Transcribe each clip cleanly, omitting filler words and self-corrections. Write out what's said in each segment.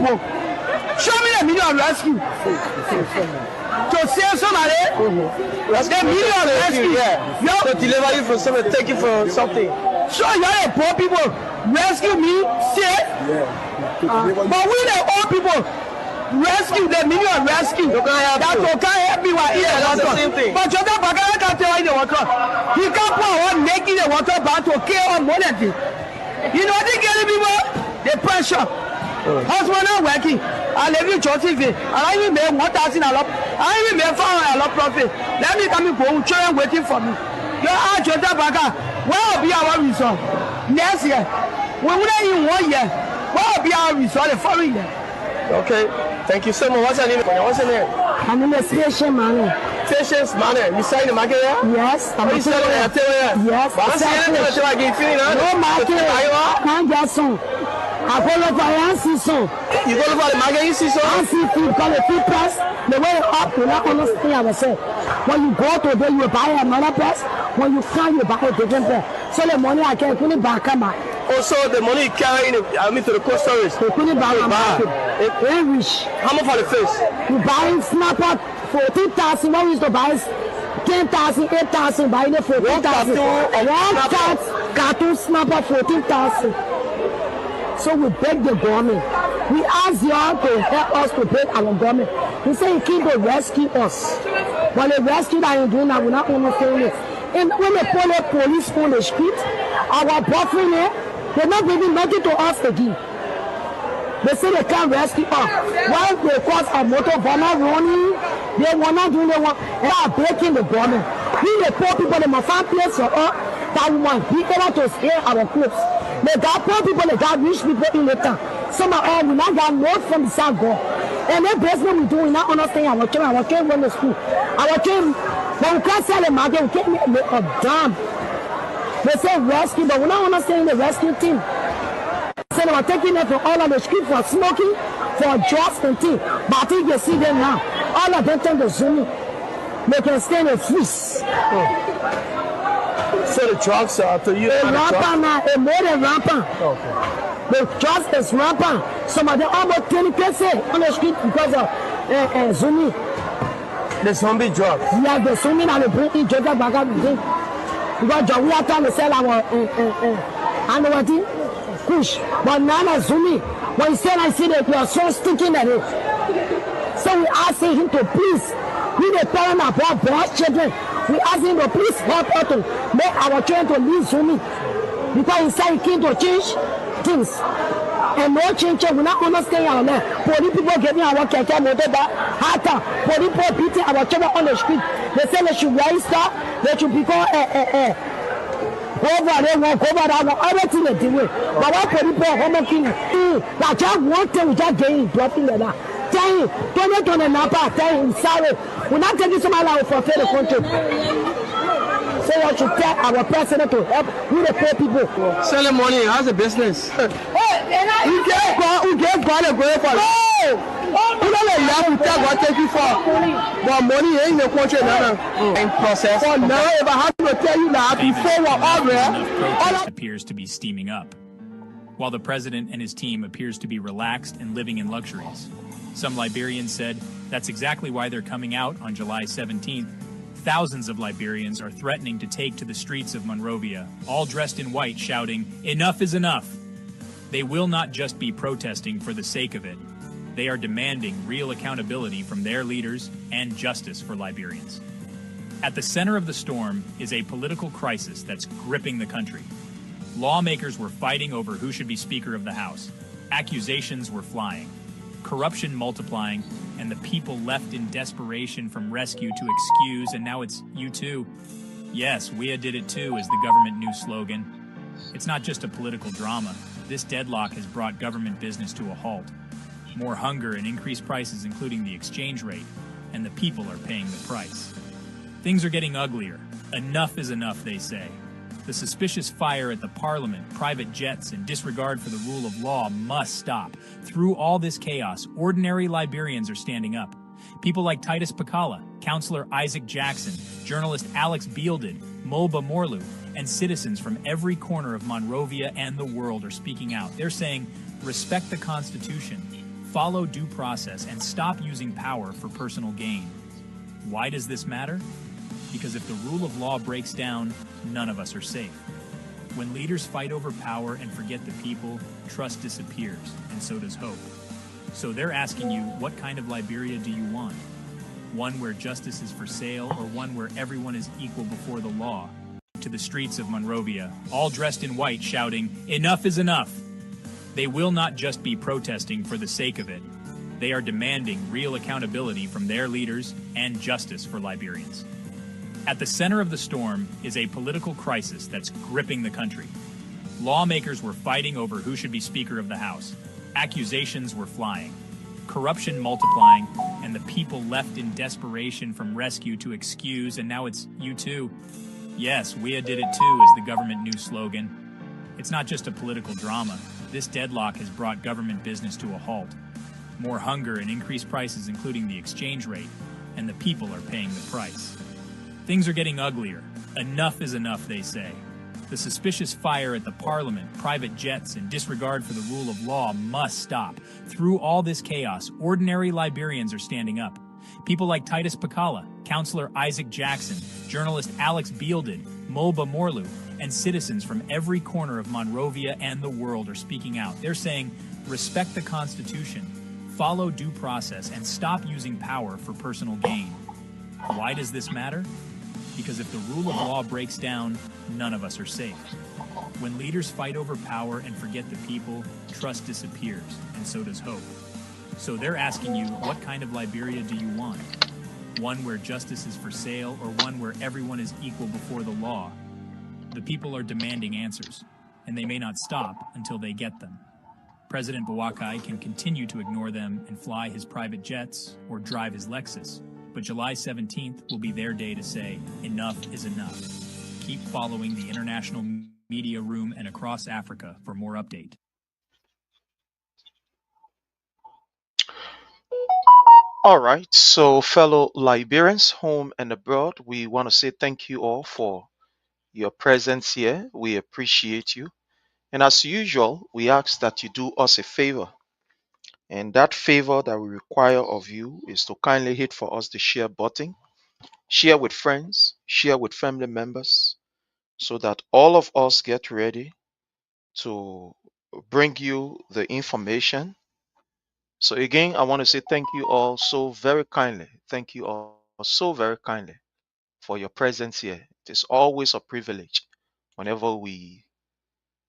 people. Show me the meaning of rescue. To save somebody, the meaning of rescue. To deliver you from something, take you from something. So you're the poor people, rescue me, save. But we the old people, rescue, the meaning of rescue. That can't help me while in the water. But Jota Bagara can't tell in the water. He can't put one neck in the water but to kill on money. You know they get people, the pressure. Husband not working. I live in Joseph. I even made 1,000 a lot. I even made 400 a lot profit. Let me come and go. Children waiting for me. You are Jota Bagara. Where will be our result? Next year. We wouldn't in 1 year. Where will be our result the following year? Okay. Thank you so much. What's your name? What's your name? My name is Patience Manu. Patience Manu. You selling the market here? Yes. I'm selling it. Yes. But I'm selling it until I get feeling. No market. Can't get some. I go look for Yancy son. You go look for the market, you see some? Yancy food, because the food price, the way up, you not understand ourselves. When you go to there, you buy another price. When you come, you buy a different price. So the money I can put it back on my. Also, the money you carry in, to the cold storage. They put it back on my. Very rich. How much for the fish? You buy snapper 14,000. What we used to buy 10,000, 8,000. Buying it for 14,000. One cartoon snapper 14,000. So we beg the government. We ask y'all to help us to beg our government. We say he came to rescue us. But the rescue that he doing now, we're not understanding it. And when they pull the police on the street, our boyfriend here, they're not giving nothing to us again. They say they can't rescue us. Why they cause a motor bomber running? They were not doing the one. They are breaking the government. We the poor people, they must find place for us that we want be able to spare our clothes. They got poor people, they got rich people in the town. Some of all we not got notes from the South God. And that basically we do, we not understand our children run to school. Our children, when we can't sell the market, we can't make a damn. They say rescue, but we not understand the rescue team. So they were taking them from all of the street for smoking, for drugs and things. But I think you see them now. All of them turn to Zoom. They can stay in the freeze. So the drugs are to you? It's rampant now. It's more than rampant. Okay. The drugs is rampant. Some of them almost 20% on the street because of Zoom. The zombie drugs? Yeah, the Zoom and they bring in Jota Bagara with them. Because we are trying to sell our and what thing? Push. But now Zoom. When you say I see that you are so sticking at it. So we ask him to please. We the parents of our boys children. We ask him to please help us to make our children to leave Zoom. Because he said he came to change things. And no change, we not understand our land. Police people getting our keke motor back. Hata. Police people beating our children on the street. They say they should register. They should become over there, walk over that, everything they do. But what people are home killing? That just one thing we just getting dropping like that. Tell him, don't Napa, tell him, sorry. We're not taking somebody out for the country. So we should tell our president to help with the poor people. Selling money, how's the business? We get God a great for We don't let you tell what take you for. But money ain't in the country now. Process. For now, if I have to tell you that before we're protest appears to be steaming up, while the president and his team appears to be relaxed and living in luxuries. Some Liberians said that's exactly why they're coming out on July 17th. Thousands of Liberians are threatening to take to the streets of Monrovia, all dressed in white, shouting, "Enough is enough!" They will not just be protesting for the sake of it. They are demanding real accountability from their leaders and justice for Liberians. At the center of the storm is a political crisis that's gripping the country. Lawmakers were fighting over who should be Speaker of the House. Accusations were flying, corruption multiplying, and the people left in desperation from rescue to excuse, and now it's you too. Yes, we did it too is the government news slogan. It's not just a political drama. This deadlock has brought government business to a halt. More hunger and increased prices, including the exchange rate, and the people are paying the price. Things are getting uglier. Enough is enough, they say. The suspicious fire at the parliament, private jets, and disregard for the rule of law must stop. Through all this chaos, ordinary Liberians are standing up. People like Titus Pacala, Councillor Isaac Jackson, journalist Alex Bealded, Mulba Morlu, and citizens from every corner of Monrovia and the world are speaking out. They're saying, respect the Constitution, Follow due process and stop using power for personal gain. Why does this matter? Because if the rule of law breaks down, none of us are safe. When leaders fight over power and forget the people, trust disappears, and so does hope. So they're asking you, what kind of Liberia do you want? One where justice is for sale, or one where everyone is equal before the law? To the streets of Monrovia, all dressed in white, shouting, "Enough is enough!" They will not just be protesting for the sake of it. They are demanding real accountability from their leaders and justice for Liberians. At the center of the storm is a political crisis that's gripping the country. Lawmakers were fighting over who should be Speaker of the House. Accusations were flying, corruption multiplying, and the people left in desperation from rescue to excuse, and now it's you too. Yes, we did it too is the government news slogan. It's not just a political drama. This deadlock has brought government business to a halt. More hunger and increased prices, including the exchange rate, and the people are paying the price. Things are getting uglier. Enough is enough, they say. The suspicious fire at the parliament, private jets, and disregard for the rule of law must stop. Through all this chaos, ordinary Liberians are standing up. People like Titus Pakala, Councillor Isaac Jackson, journalist Alex Beelded, Mulba Morlu, and citizens from every corner of Monrovia and the world are speaking out. They're saying, respect the Constitution, follow due process, and stop using power for personal gain. Why does this matter? Because if the rule of law breaks down, none of us are safe. When leaders fight over power and forget the people, trust disappears, and so does hope. So they're asking you, what kind of Liberia do you want? One where justice is for sale, or one where everyone is equal before the law? The people are demanding answers, and they may not stop until they get them. President Boakai can continue to ignore them and fly his private jets or drive his Lexus, but July 17th will be their day to say, enough is enough. Keep following the International Media Room and across Africa for more update. All right, so fellow Liberians home and abroad, we want to say thank you all for your presence here. We appreciate you. And as usual, we ask that you do us a favor. And that favor that we require of you is to kindly hit for us the share button, share with friends, share with family members, so that all of us get ready to bring you the information. So again, I want to say thank you all so very kindly. Thank you all so very kindly for your presence here. It is always a privilege whenever we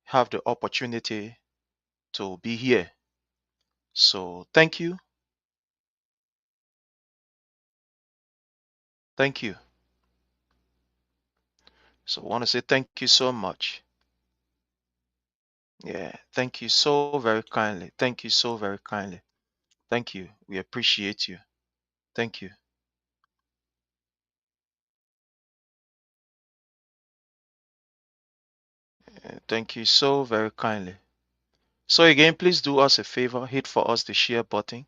have the opportunity to be here. So thank you. Thank you. So I want to say thank you so much. Yeah, thank you so very kindly. Thank you so very kindly. Thank you. We appreciate you. Thank you. Thank you so very kindly. So again, please do us a favor, hit for us the share button,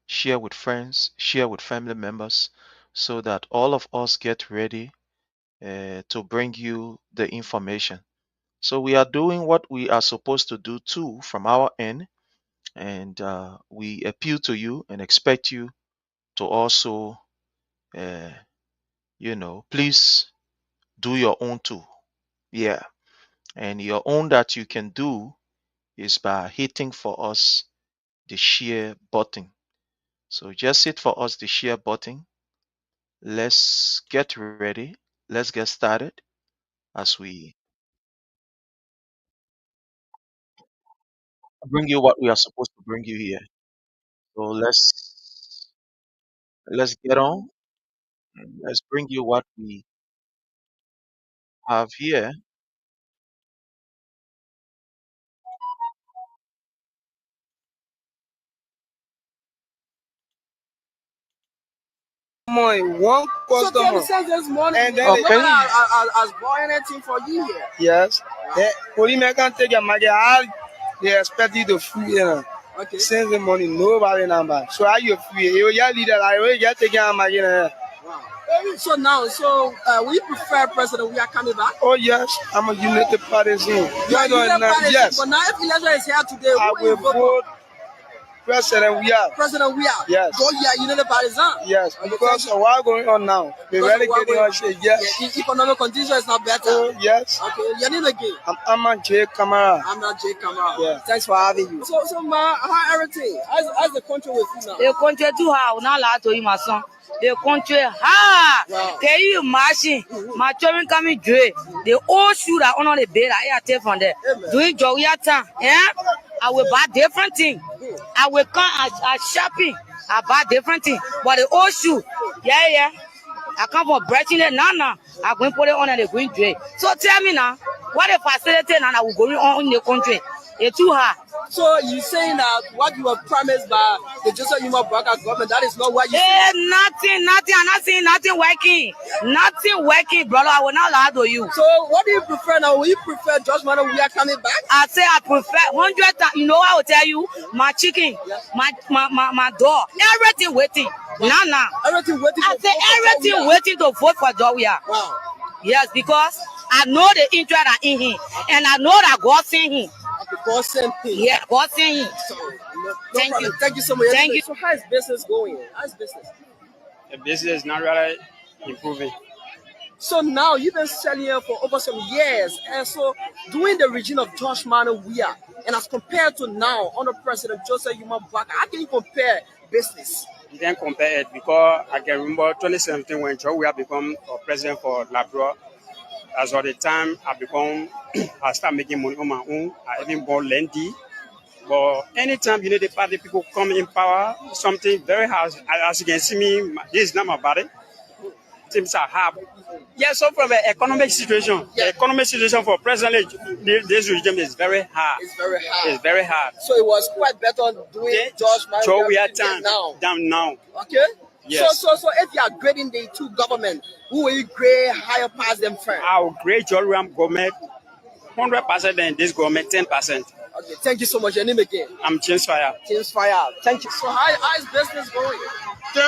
share with friends, share with family members, so that all of us get ready to bring you the information. So we are doing what we are supposed to do too from our end, and we appeal to you and expect you to also, please do your own too. Yeah, and your own that you can do is by hitting for us the share button. So just hit for us the share button. Let's get ready. Let's get started as we bring you what we are supposed to bring you here. So let's get on. Let's bring you what we have here. Morning, one customer. So this morning, and then Okay. I was buying anything for you here. Yes. Police can take your money. They expect you to free. Okay. Since the morning, nobody number. So are you free? You just leader. I will just take your money. Wow. So now, we prefer President we are coming back? Oh yes, I'm a United Party soon. Yes. But now if election is here today, I will vote. President, we are. Yes. Go here, you know the partisan. Yes, because of what's going on now. We're really getting our shit. Yes. Yeah, economic condition is not better. Oh, yes. Okay, your name again? I'm not Jay Kamara. I'm not Jay Kamara. Yeah. Thanks for having you. So, man, how everything? How's the country with you now? The country too hard. Not allowed to eat my son. The country hard. Wow. Can you imagine? My children coming dre. The old shoe that on the bed, I take from there. Doing jolly time. Yeah. I will buy different things. I will come at shopping. I buy different things. But the old shoe, yeah. I come from breaching it now. I'm going to put it on and they're going to. So tell me now, what the facility now I will go on in the country? It's too hard. So you saying that what you were promised by the Joseph Yuma Burger government, that is not what you nothing. I'm not saying nothing working. Nothing working, brother. I will not lie to you. So what do you prefer now? Will you prefer George Mano we are coming back? I say I prefer 100 times. You know what I will tell you? My chicken, my dog, everything waiting. Nah. Everything waiting. I say everything waiting to vote for Jowia. Wow. Yes, because I know the interest are in him, and I know that God sent him. God sent him. Yeah, God sent him. Thank you. Thank you so much. Thank you. So how is business going? How's business? The business is not really improving. So now you've been selling here for over some years, and so during the regime of Josh Mano Wia, and as compared to now under President Joseph Yuma Baka, how can you compare business? You can't compare it because I can remember 2017 when Joe Wia become president for Labrador. As of the time I start making money on my own. I even bought Lendy. But anytime the party people come in power, something very hard. As you can see me, this is not my body. Things are hard. Yeah, so from the economic situation, the economic situation for presently, this regime is very hard. It's very hard. So it was quite better doing Joe Wia time now. Okay. Yes. So if you are grading the two government, who will you grade higher past them first? I will grade Joe Wia government 100% and this government 10%. Okay, thank you so much. Your name again? I'm James Fire. Thank you. So how is business going? So you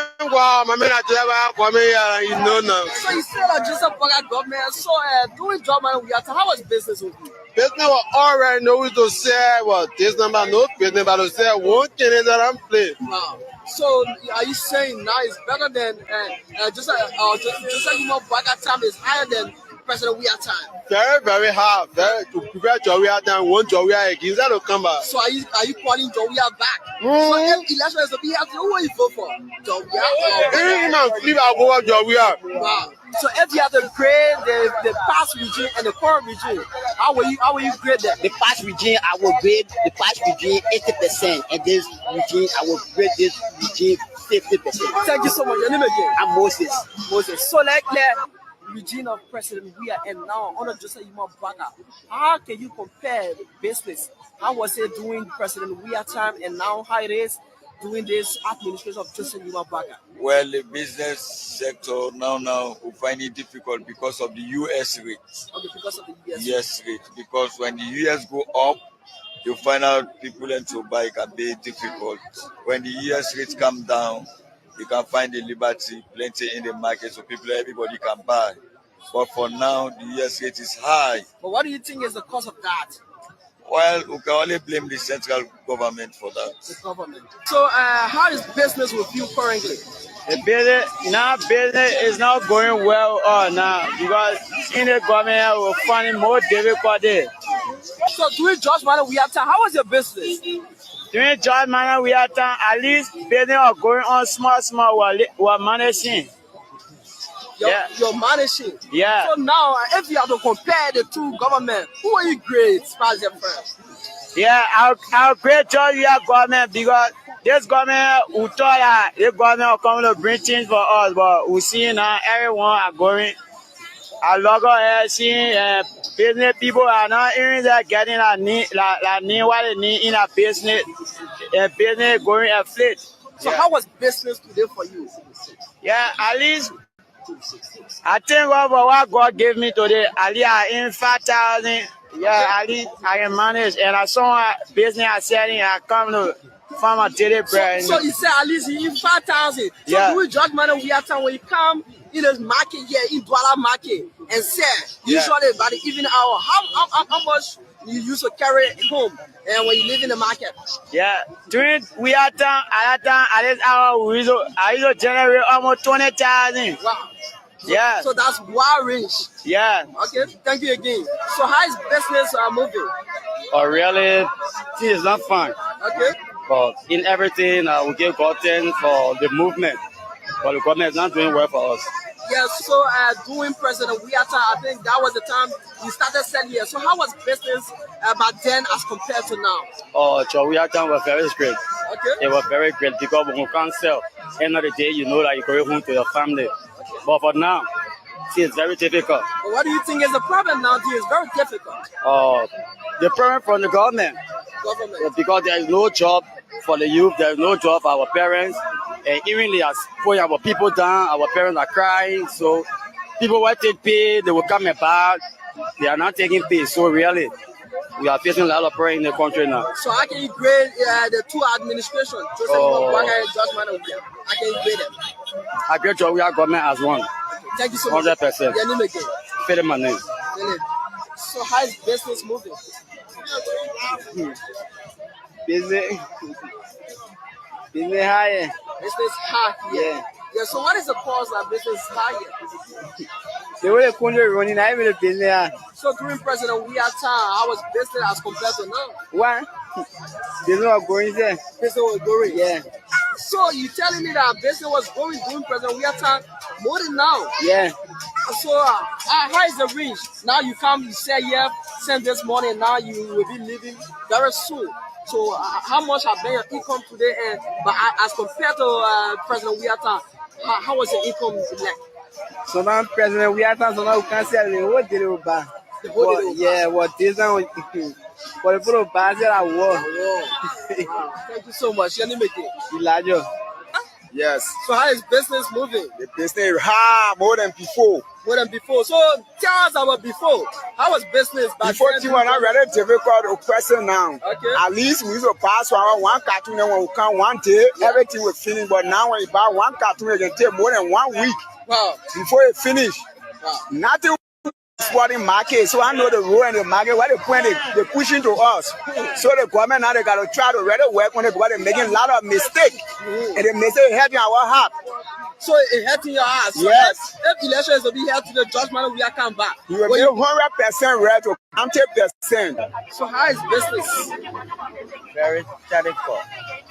said that Joseph Burger government. So doing job man, how was business with you? business was already know to say what this number no business but to say one Canadian that I'm playing. Wow. So are you saying now it's better than just Yuma Burger time is higher than President Wia time? Very, very hard. To prepare Jowia time, one Jowia again, that will come back. So are you calling Jowia back? So if election is to be held, who will you vote for? Jowia? Wow. So if you have to grade the past regime and the current regime, how will you grade them? The past regime, I will grade the past regime 80%, and this regime, I will grade this regime 50%. Thank you so much. Your name again? I'm Moses. So like the regime of President Wia and now under Joseph Yuma Baka, how can you compare the business? How was it doing President Wia time and now how it is doing this administration of Joseph Yuma Baka? Well, the business sector now will find it difficult because of the US rate. Okay, because of the US rate. Because when the US go up, you find out people to buy can be difficult. When the US rate come down, you can find the liberty plenty in the market, so everybody can buy. But for now, the US rate is high. But what do you think is the cause of that? Well, we can only blame the central government for that. The government. So, how is business with you currently? The business is not going well now because in the government we're finding more difficulty. So, during George Mano Wia time, how was your business? During George Mano Wia time, at least business are going on small while managing. You're managing. Yeah. So now, if you have to compare the two governments, who are you grade as your first? Yeah, I'll grade George Wia government because this government we thought that this government will come to bring things for us, but we see now everyone are going. I log on seeing business people are not even there getting what they need in a business. Business going afloat. So how was business today for you? Yeah, at least I think what God gave me today, at least I in 5,000. Yeah, at least I can manage. And I saw a business I said I come to farm a daily bread. So you say at least you in 5,000. So do we judge man we have time when you come in this market here in Douala market and sell usually by the evening hour? How much you used to carry it home and when you live in the market? Yeah, during we are time at this hour I used to generate almost 20,000. Wow. Yeah. So that's wide range. Yeah. Okay, thank you again. So how is business moving? But really, it is not fun. Okay. But in everything, we get gotten for the movement. But the government is not doing well for us. Yeah, so during President Wiata, I think that was the time you started selling here. So how was business back then as compared to now? Oh, Wiata was very great. Okay. It was very great because when you can't sell, end of the day, you know that you're going home to your family. Okay. But for now, it's very difficult. But what do you think is the problem now? It's very difficult. The problem from the government. Because there is no job for the youth, there is no job for our parents. And even they are putting our people down, our parents are crying. So people will take pay, they will come back. They are not taking pay. So really, we are facing a lot of pressure in the country now. So how can you grade the two administrations? I can grade them. I grade we are government as one. Thank you so much. 100%. Your name again? Philip, my name. So how is business moving? Business high. Business high. Yeah. Yeah. So what is the cause of business high? The way the country running, I will business. So during President Wiata, how was business as compared to now? What? Business was going there. Business was going. Yeah. So you telling me that business was going during President Wiata more than now? Yeah. So how is the range? Now you come, you say yeah, send this money, and now you will be leaving very soon. So how much have been your income today? And but as compared to President Wiata, how was your income like? So now President Wiata, so now we can sell the whole deal back. Yeah, what this now? For the full base I was. Thank you so much. Your name again? Elijah. Yes. So how is business moving? The business is hard more than before. More than before. So tell us about before. How was business back before? Before, you were not very difficult to question now. Okay. At least we used to pass one cartoon and when we come one day, everything was finished. But now when you buy one cartoon, it can take more than 1 week. Wow. Before it finish. Wow. Nothing. Sporting market, so I know the rule and the market where they're pushing to us. So the government now they got to try to really work on it because they're making a lot of mistakes and the mistake helping our heart. So it's helping your heart. So yes. If elections will be held to the judgment, we are come back. You will be 100% ready to 100%. So how is business? Very technical.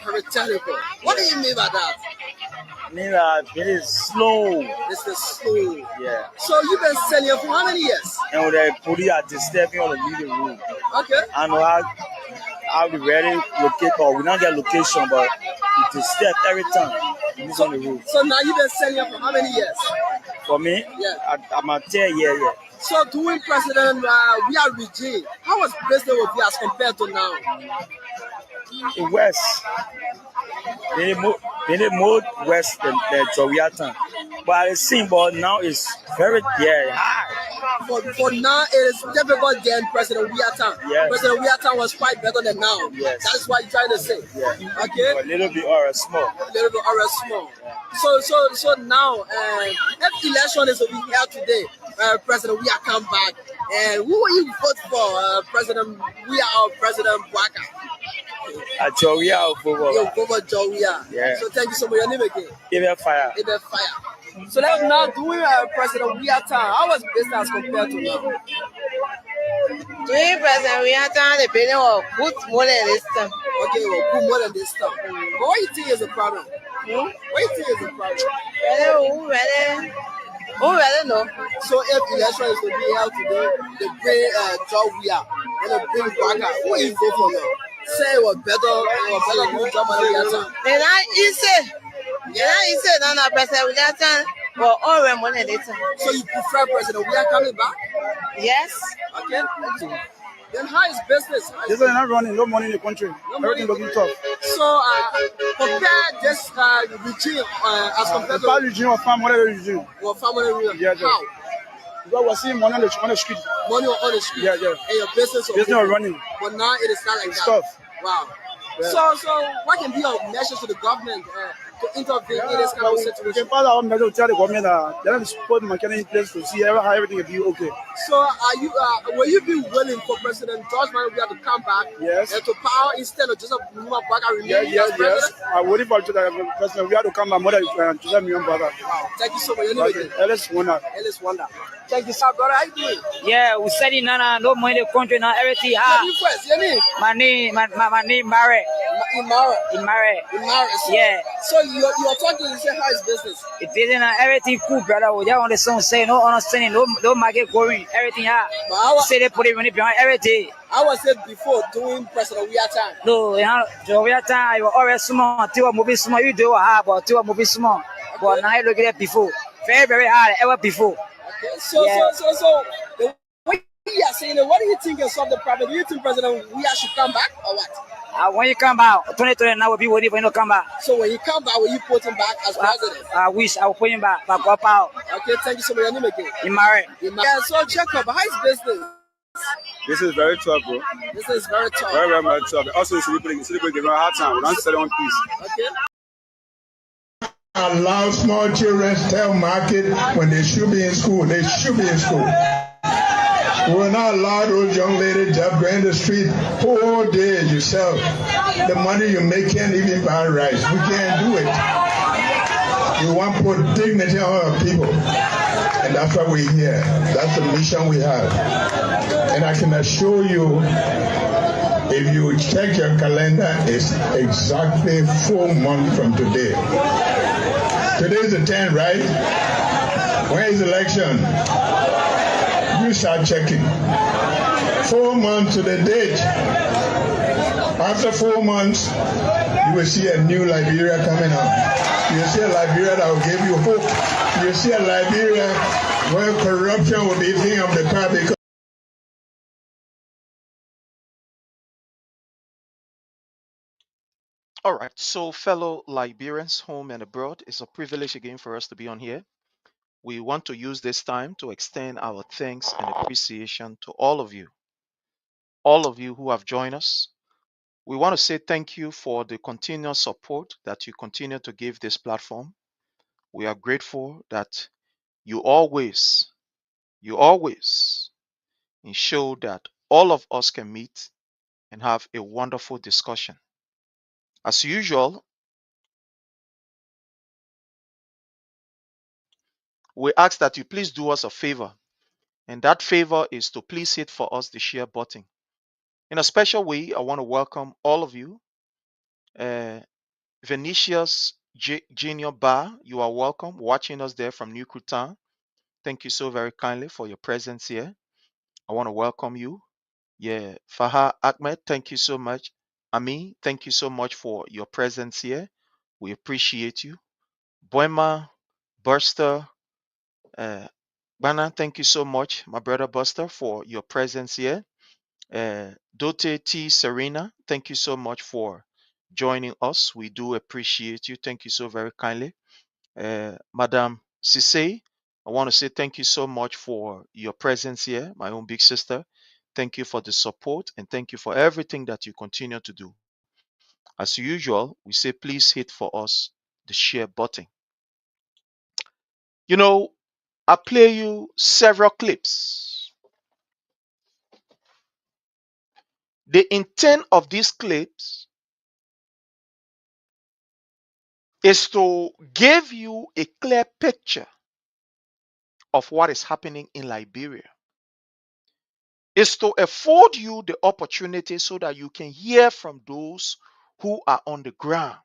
Very technical. What do you mean by that? I mean that it is slow. This is slow. Yeah. So you've been selling for how many years? And with the police are disturbing on the meeting room. Okay. I know how we ready locate, or we don't get location, but it disturb every time. It's on the road. So now you've been selling for how many years? For me, yeah, I'm a 10 year. Yeah. So during President we are regime, how was business with you as compared to now? In West, they moved west than Jowiatan. But it seems, but now it's very high. For now, it is difficult than President Wiata. Yes. President Wiata was quite better than now. Yes. That is what you're trying to say. Yeah. Okay. A little bit or small. A little bit or small. Yeah. So now, if election is to be held today, President Wia come back, and who will you vote for? President Wia or President Bwaka? Jowia or Bobo? You vote for Jowia. Yeah. So thank you so much. Your name again? Even Fire. Even Fire. So let's now doing President Wia time. How was business compared to now? Doing President Wia time, the building was good more than this time. Okay, well, good more than this time. But what do you think is the problem? What do you think is the problem? Who really know? So if election is to be held today, they bring Jowia and they bring Bwaka. Who will you vote for now? Say it was better than job at the time. They're not easy. No, President Wia time. But all the money this time. So you prefer President Wia coming back? Yes. Okay. Then how is business? This is not running, no money in the country. Everything looking tough. So compare this regime as compared to regime or farm money regime. Or farm money regime. Yeah, how? Because we're seeing money on the street. Money on the street. Yeah. And your business not running. But now it is not like that. Tough. Wow. Yeah. So what can be your message to the government to intervene in this kind of situation? We can pass our measure to tell the government they have to put McKenna in place to see how everything will be okay. So will you be willing for President George Weah to come back and to power instead of Joseph Mubarak remain as president? I'm waiting for President Weah to come back more than Joseph Mubarak. Wow. Thank you so much. Ellis Wonder. Thank you, sir, brother. How you doing? Yeah, we said it, no money in the country, now everything hard. Your name? My name, Mare. Imare. Yeah. So you're talking, you say, how is business? It isn't everything cool, brother. We just want the song say, no understanding, no market going, everything hard. Say they put it behind everything. I was it before doing President Weah time. No, Weah time, you were always small, till a movie small, you do hard, but till a movie small. But now you look at it before. Very, very hard, ever before. Okay, so the way you are saying it, what do you think is solve the problem? Do you think President Weah should come back or what? When you come back, 2020 now will be waiting for him to come back. So when you come back, will you put him back as president? I wish I will put him back up out. Okay, thank you so much. Your name again? Imare. Yeah, so Jacob, how is business? This is very tough, bro. This is very tough. Very, very much tough. Also, celebrating giving a hard time. We don't sell on peace. Okay. Allow small children to tell market when they should be in school. They should be in school. We will not allow those young ladies to go in the street whole day yourself. The money you make can't even buy rice. We can't do it. We want to put dignity on our people. And that's why we're here. That's the mission we have. And I can assure you, if you check your calendar, it's exactly 4 months from today. Today's the 10th, right? When is the election? You start checking. 4 months to the date. After 4 months, you will see a new Liberia coming up. You will see a Liberia that will give you hope. You will see a Liberia where corruption will be thing of the past. All right, so fellow Liberians, home and abroad, it's a privilege again for us to be on here. We want to use this time to extend our thanks and appreciation to all of you who have joined us. We want to say thank you for the continuous support that you continue to give this platform. We are grateful that you always ensure that all of us can meet and have a wonderful discussion. As usual, we ask that you please do us a favor, and that favor is to please hit for us the share button. In a special way, I want to welcome all of you. Venetius Junior Bar, you are welcome, watching us there from New Kutan. Thank you so very kindly for your presence here. I want to welcome you. Yeah, Faha Ahmed, thank you so much. Ami, thank you so much for your presence here. We appreciate you. Boema, Buster, Bana, thank you so much, my brother Buster, for your presence here. Dote T. Serena, thank you so much for joining us. We do appreciate you. Thank you so very kindly. Madam Sise, I want to say thank you so much for your presence here, my own big sister. Thank you for the support and thank you for everything that you continue to do. As usual, we say please hit for us the share button. You know, I play you several clips. The intent of these clips is to give you a clear picture of what is happening in Liberia. Is to afford you the opportunity so that you can hear from those who are on the ground.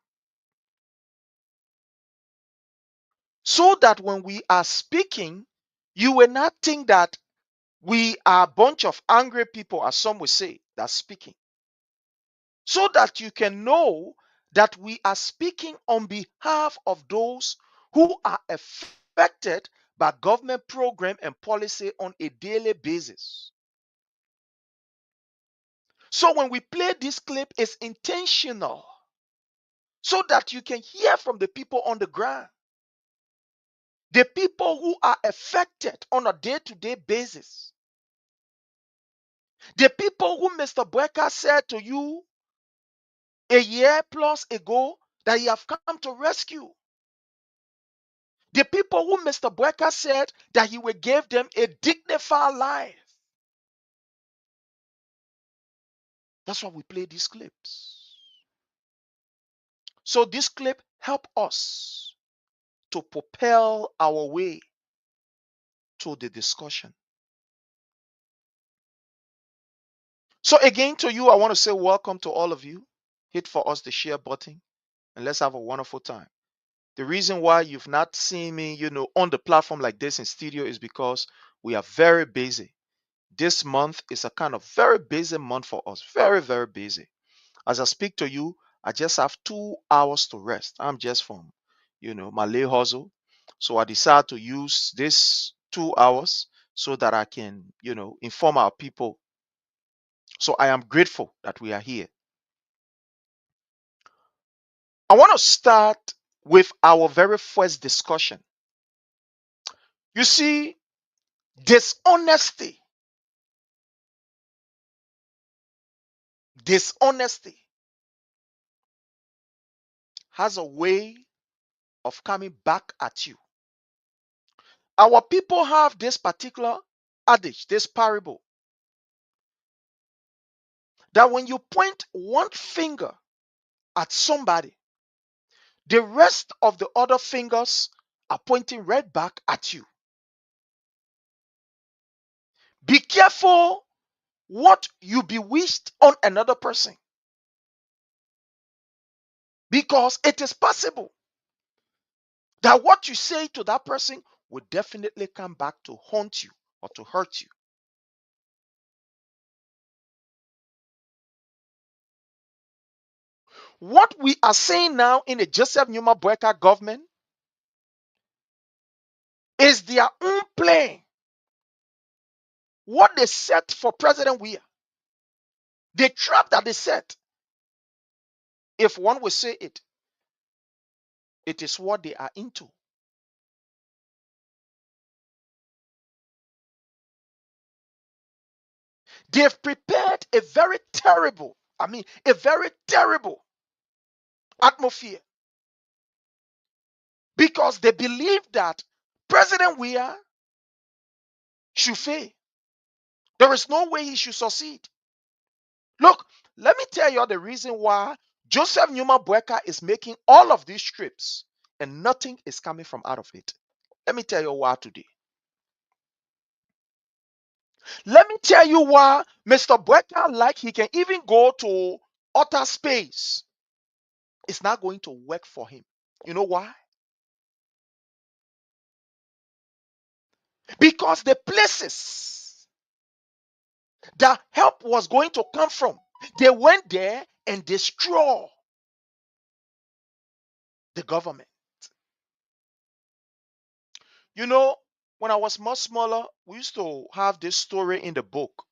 So that when we are speaking, you will not think that we are a bunch of angry people, as some will say, that's speaking. So that you can know that we are speaking on behalf of those who are affected by government program and policy on a daily basis. So when we play this clip, it's intentional so that you can hear from the people on the ground, the people who are affected on a day-to-day basis, the people who Mr. Bueka said to you a year plus ago that he have come to rescue. The people who Mr. Boyka said that he will give them a dignified life. That's why we play these clips. So this clip help us to propel our way to the discussion. So again, to you, I want to say welcome to all of you. Hit for us the share button and let's have a wonderful time. The reason why you've not seen me, on the platform like this in studio is because we are very busy. This month is a kind of very busy month for us. Very, very busy. As I speak to you, I just have 2 hours to rest. I'm just from, my lay hustle. So I decided to use this 2 hours so that I can, inform our people. So I am grateful that we are here. I want to start with our very first discussion. You see, dishonesty has a way of coming back at you. Our people have this particular adage, this parable, that when you point one finger at somebody, the rest of the other fingers are pointing right back at you. Be careful what you bewitched on another person, because it is possible that what you say to that person will definitely come back to haunt you or to hurt you. What we are saying now in the Joseph Numa Boyka government is their own plan. What they set for President Weah, the trap that they set, if one will say it, it is what they are into. They've prepared a very terrible atmosphere, because they believe that President Weah should fail. There is no way he should succeed. Look, let me tell you the reason why Joseph Numa Boyka is making all of these trips and nothing is coming from out of it. Let me tell you why today. Let me tell you why Mr. Boyka, he can even go to outer space. It's not going to work for him. You know why? Because the places that help was going to come from, they went there and destroyed the government. When I was much smaller, we used to have this story in the book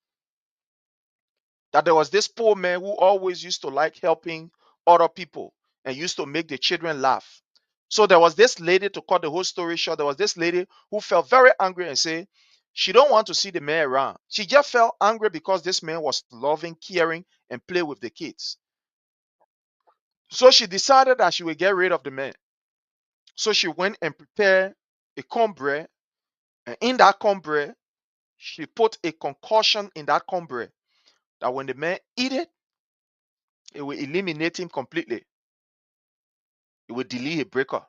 that there was this poor man who always used to like helping other people and used to make the children laugh. So there was this lady, to cut the whole story short, there was this lady who felt very angry and said she don't want to see the man around. She just felt angry because this man was loving, caring, and play with the kids. So she decided that she would get rid of the man. So she went and prepared a cornbread, and in that cornbread, she put a concoction in that cornbread that when the man eat it, it will eliminate him completely. It will delete a breaker.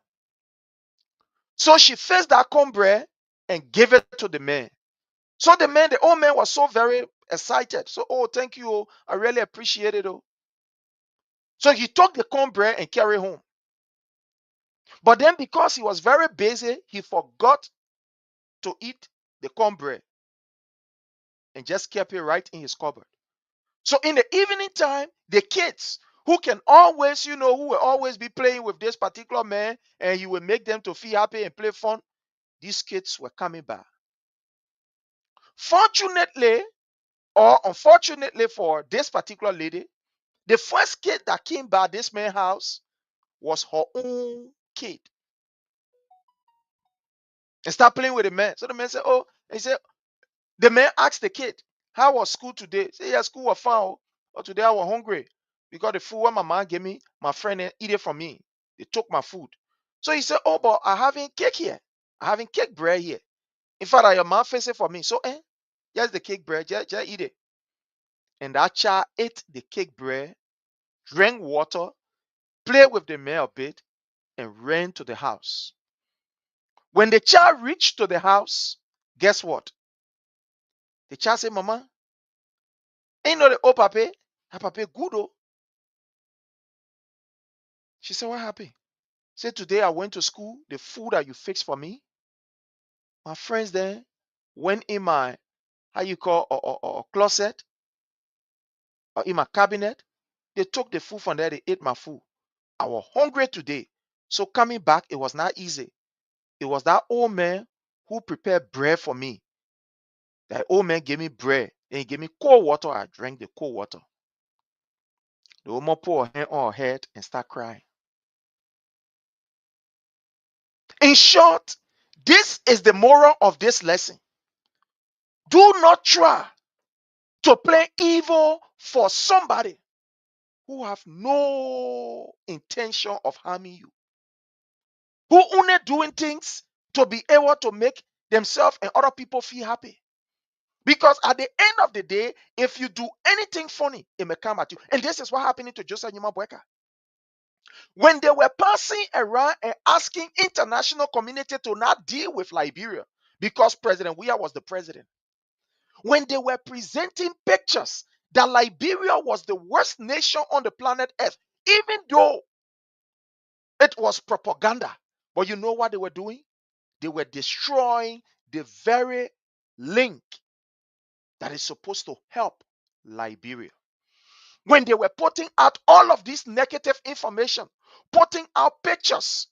So she fixed that cornbread and gave it to the man. So the old man was so very excited. So, oh, thank you. Oh, I really appreciate it. Oh. So he took the cornbread and carried home. But then because he was very busy, he forgot to eat the cornbread and just kept it right in his cupboard. So in the evening time, the kids who can always, who will always be playing with this particular man, and you will make them to feel happy and play fun, these kids were coming back. Fortunately or unfortunately for this particular lady, the first kid that came by this man's house was her own kid. And start playing with the man. So the man said, oh, the man asked the kid, how was school today? He said, yeah, school was fine. But today I was hungry because the food what my mom gave me, my friend eat it from me. They took my food. So he said, oh, but I having cake here. I having cake bread here. In fact, your mom facing for me. So, here's the cake bread. Just eat it. And that child ate the cake bread, drank water, played with the mare a bit, and ran to the house. When the child reached to the house, guess what? The child said, Mama, ain't no the old papa. Her papa good oh. She said, what happened? Say, today I went to school. The food that you fixed for me, my friends then went in my, how you call, or closet, or in my cabinet. They took the food from there. They ate my food. I was hungry today. So coming back, it was not easy. It was that old man who prepared bread for me. That old man gave me bread and he gave me cold water. I drank the cold water. The woman put her hand on her head and start crying. In short, this is the moral of this lesson. Do not try to play evil for somebody who have no intention of harming you, who only doing things to be able to make themselves and other people feel happy. Because at the end of the day, if you do anything funny, it may come at you. And this is what happened to Joseph Nyuma. When they were passing around and asking international community to not deal with Liberia because President Weah was the president. When they were presenting pictures that Liberia was the worst nation on the planet Earth, even though it was propaganda. But you know what they were doing? They were destroying the very link that is supposed to help Liberia. When they were putting out all of this negative information, putting out pictures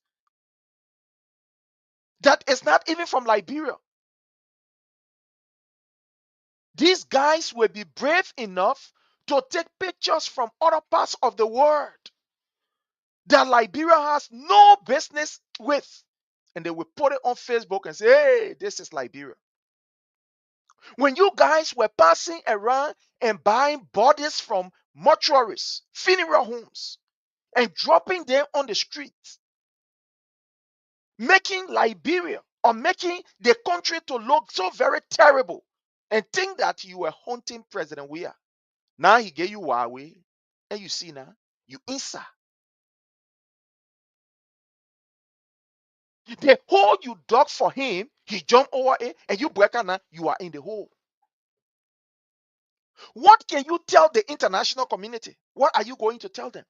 that is not even from Liberia, these guys will be brave enough to take pictures from other parts of the world that Liberia has no business with. And they will put it on Facebook and say, hey, this is Liberia. When you guys were passing around and buying bodies from mortuaries, funeral homes, and dropping them on the streets, making Liberia or making the country to look so very terrible, and think that you were hunting President Weah. Now he gave you Huawei, and you see now, you inside. The hole you dug for him, he jumped over it, and you break now, you are in the hole. What can you tell the international community? What are you going to tell them?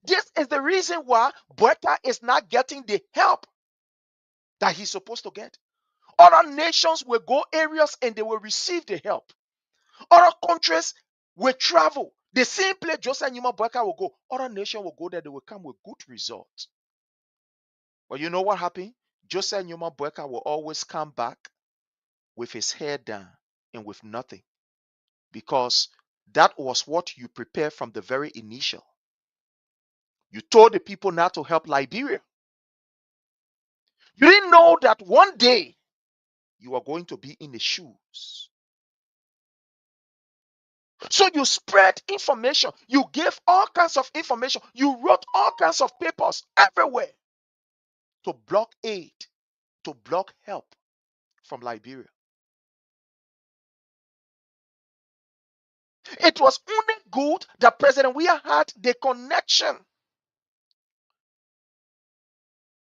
This is the reason why Boyka is not getting the help that he's supposed to get. Other nations will go areas and they will receive the help. Other countries will travel. The same place Joseph Nyuma Boyka will go. Other nations will go there. They will come with good results. But you know what happened? Joseph Nyuma Boyka will always come back with his head down and with nothing. Because that was what you prepared from the very initial. You told the people not to help Liberia. You didn't know that one day you are going to be in the shoes. So you spread information. You gave all kinds of information. You wrote all kinds of papers everywhere to block aid, to block help from Liberia. It was only good that President Weah had the connection.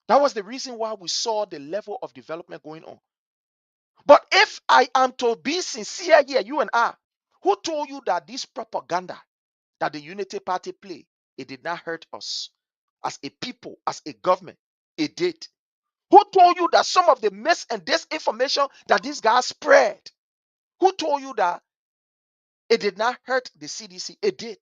That was the reason why we saw the level of development going on. But if I am to be sincere here, you and I, who told you that this propaganda that the Unity Party play, it did not hurt us as a people, as a government? It did. Who told you that some of the mis and disinformation that these guys spread, who told you that it did not hurt the CDC? It did.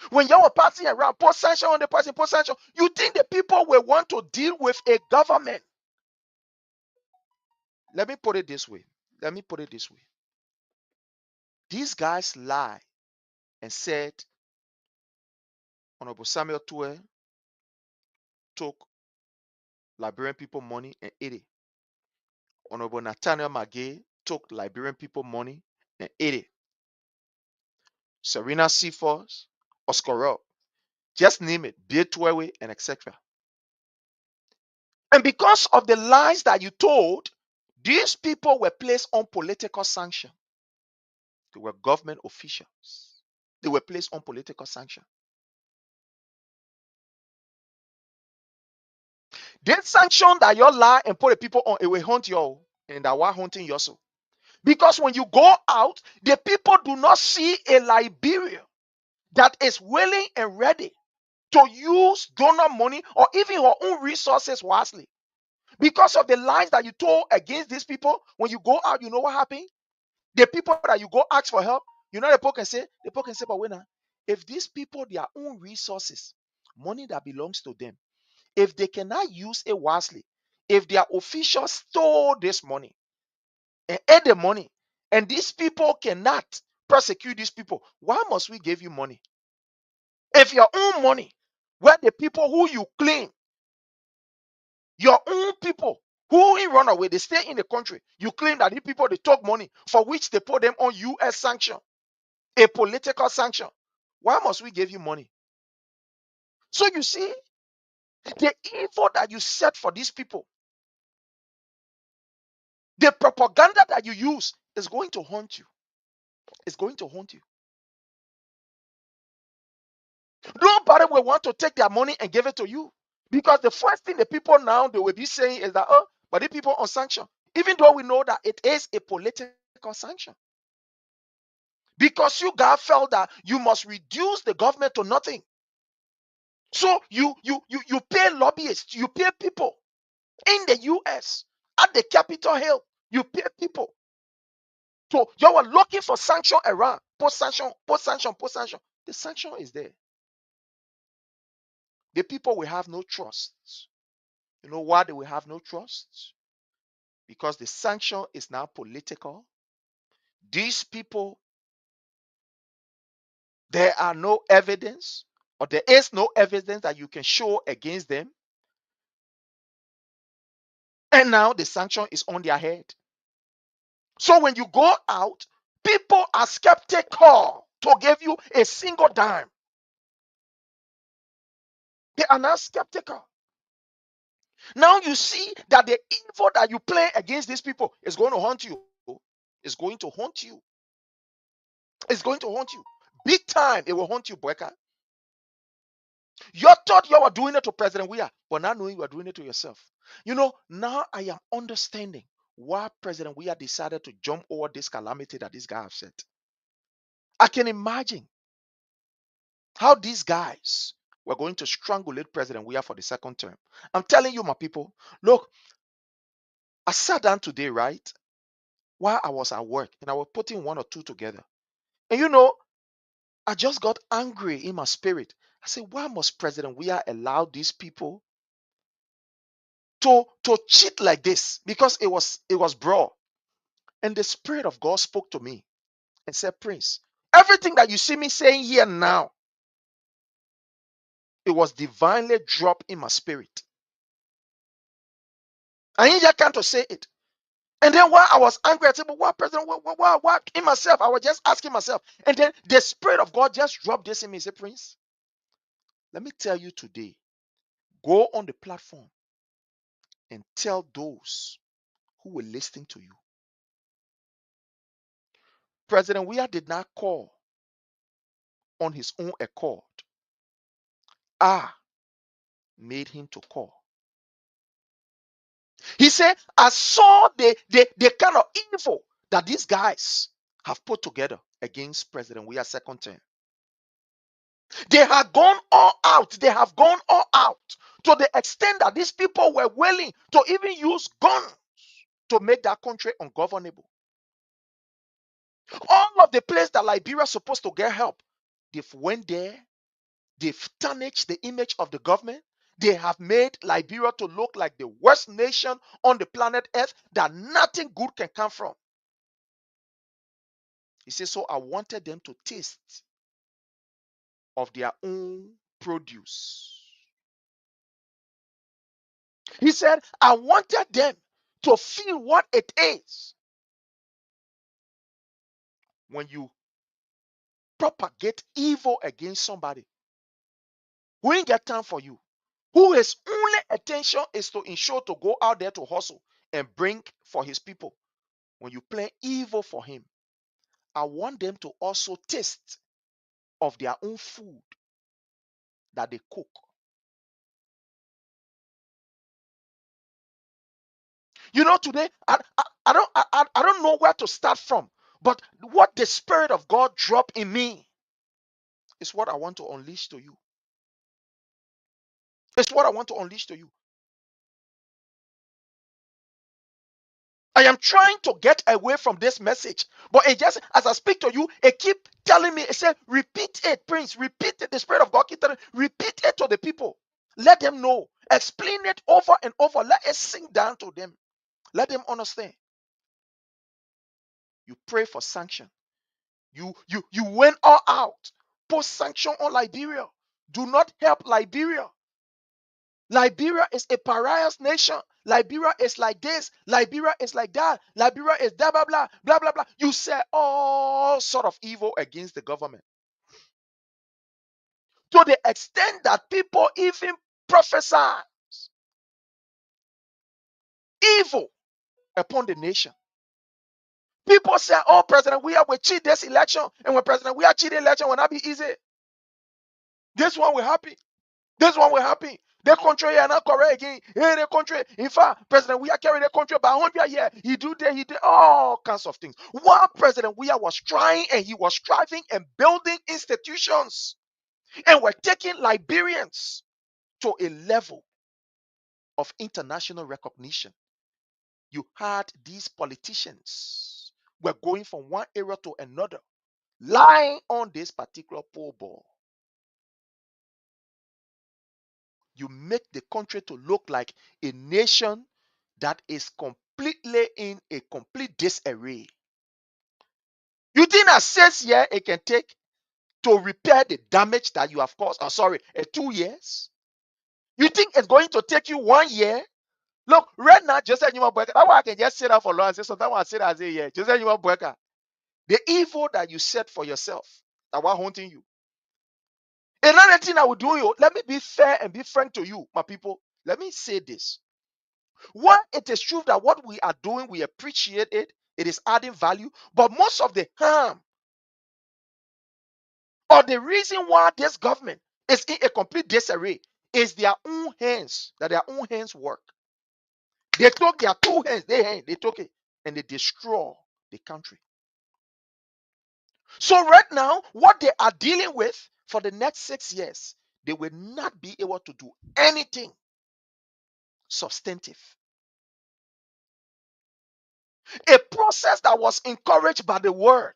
When you were passing around, post sanction on the person, post sanction, you think the people will want to deal with a government? Let me put it this way. These guys lie and said Honorable Samuel Tue took Liberian people money and ate it. Honorable Nathaniel Magay took Liberian people money and ate it. Serena Seaforth was corrupt. Just name it, Betwewe and etc. And because of the lies that you told, these people were placed on political sanction. They were government officials. They were placed on political sanction. They sanctioned that your lie and put the people on, it will hunt you, and that were hunting you also. Because when you go out, the people do not see a Liberia that is willing and ready to use donor money or even her own resources wisely. Because of the lies that you told against these people, when you go out, you know what happened? The people that you go ask for help, you know the people can say, but winner, if these people, their own resources, money that belongs to them, if they cannot use it wisely, if their officials stole this money and ate the money, and these people cannot prosecute these people, why must we give you money? If your own money, where the people who you claim, your own people who in run away, they stay in the country, you claim that these people, they took money for which they put them on US sanction, a political sanction. Why must we give you money? So you see, the evil that you set for these people, the propaganda that you use is going to haunt you. It's going to haunt you. Nobody will want to take their money and give it to you. Because the first thing the people now they will be saying is that, oh, but the people on sanction, even though we know that it is a political sanction. Because you guys felt that you must reduce the government to nothing. So you pay lobbyists, you pay people in the US at the Capitol Hill, you pay people. So you were looking for sanction around, post sanction, post sanction, post sanction. The sanction is there. The people will have no trust. You know why they will have no trust? Because the sanction is now political. These people, there are no evidence, or there is no evidence that you can show against them. And now the sanction is on their head. So when you go out, people are skeptical to give you a single dime. They are now skeptical. Now you see that the evil that you play against these people is going to haunt you. It's going to haunt you. It's going to haunt you. Big time, it will haunt you, Boyka. You thought you were doing it to President Weah, but now knowing you are doing it to yourself. You know, now I am understanding why President Weah decided to jump over this calamity that this guy has said. I can imagine how these guys were going to strangulate President Weah for the second term. I'm telling you, my people, look, I sat down today, right, while I was at work, and I was putting one or two together. And you know, I just got angry in my spirit. I said, why must President Weah allow these people to cheat like this? Because it was broad. And the Spirit of God spoke to me and said, Prince, everything that you see me saying here now, it was divinely dropped in my spirit. I ain't just can't to say it. And then while I was angry, I said, but what, President, what? In myself, I was just asking myself. And then the Spirit of God just dropped this in me. He said, Prince, let me tell you today, go on the platform and tell those who were listening to you. President Weah did not call on his own accord. I made him to call. He said, I saw the kind of evil that these guys have put together against President Weah's second term. They have gone all out. They have gone all out to the extent that these people were willing to even use guns to make that country ungovernable. All of the places that Liberia is supposed to get help, they've went there. They've tarnished the image of the government. They have made Liberia to look like the worst nation on the planet Earth that nothing good can come from. He says, so I wanted them to taste of their own produce. He said, I wanted them to feel what it is when you propagate evil against somebody who ain't got time for you, who his only attention is to ensure to go out there to hustle and bring for his people. When you plan evil for him, I want them to also taste of their own food that they cook. You know, today I don't know where to start from, but what the Spirit of God dropped in me is what I want to unleash to you. It's what I want to unleash to you. I am trying to get away from this message, but it just, as I speak to you, it keep telling me, it said, repeat it, Prince, repeat it. The Spirit of God keep telling me, repeat it to the people. Let them know. Explain it over and over. Let it sink down to them. Let them understand. You pray for sanction. You went all out. Put sanction on Liberia. Do not help Liberia. Liberia is a pariah's nation. Liberia is like this. Liberia is like that. Liberia is blah, blah, blah, blah, blah, blah. You say all sort of evil against the government. To the extent that people even prophesy evil upon the nation. People say, oh, President, we will cheat this election. And when President, we are cheating election, will not be easy. This one will happen. This one will happen. The country are not correct again. Hey, the country. In fact, President, we are carrying the country by 100 years. He did all kinds of things. While President we was trying and he was striving and building institutions, and we're taking Liberians to a level of international recognition. You had these politicians were going from one area to another, lying on this particular pole ball. You make the country to look like a nation that is completely in a complete disarray. You think that 6 years it can take to repair the damage that you have caused? 2 years? You think it's going to take you 1 year? Look, right now, Joseph Newman Boyka, that's why I can just sit down for long and say, sometimes I say that I say, yeah, Joseph Newman Boyka, the evil that you set for yourself, that was haunting you. Another thing I will do, you, let me be fair and be frank to you, my people. Let me say this. While it is true that what we are doing, we appreciate it, it is adding value, but most of the harm or the reason why this government is in a complete disarray is their own hands, that their own hands work. They took their two hands, they took it, and they destroy the country. So right now, what they are dealing with for the next 6 years, they will not be able to do anything substantive. A process that was encouraged by the word.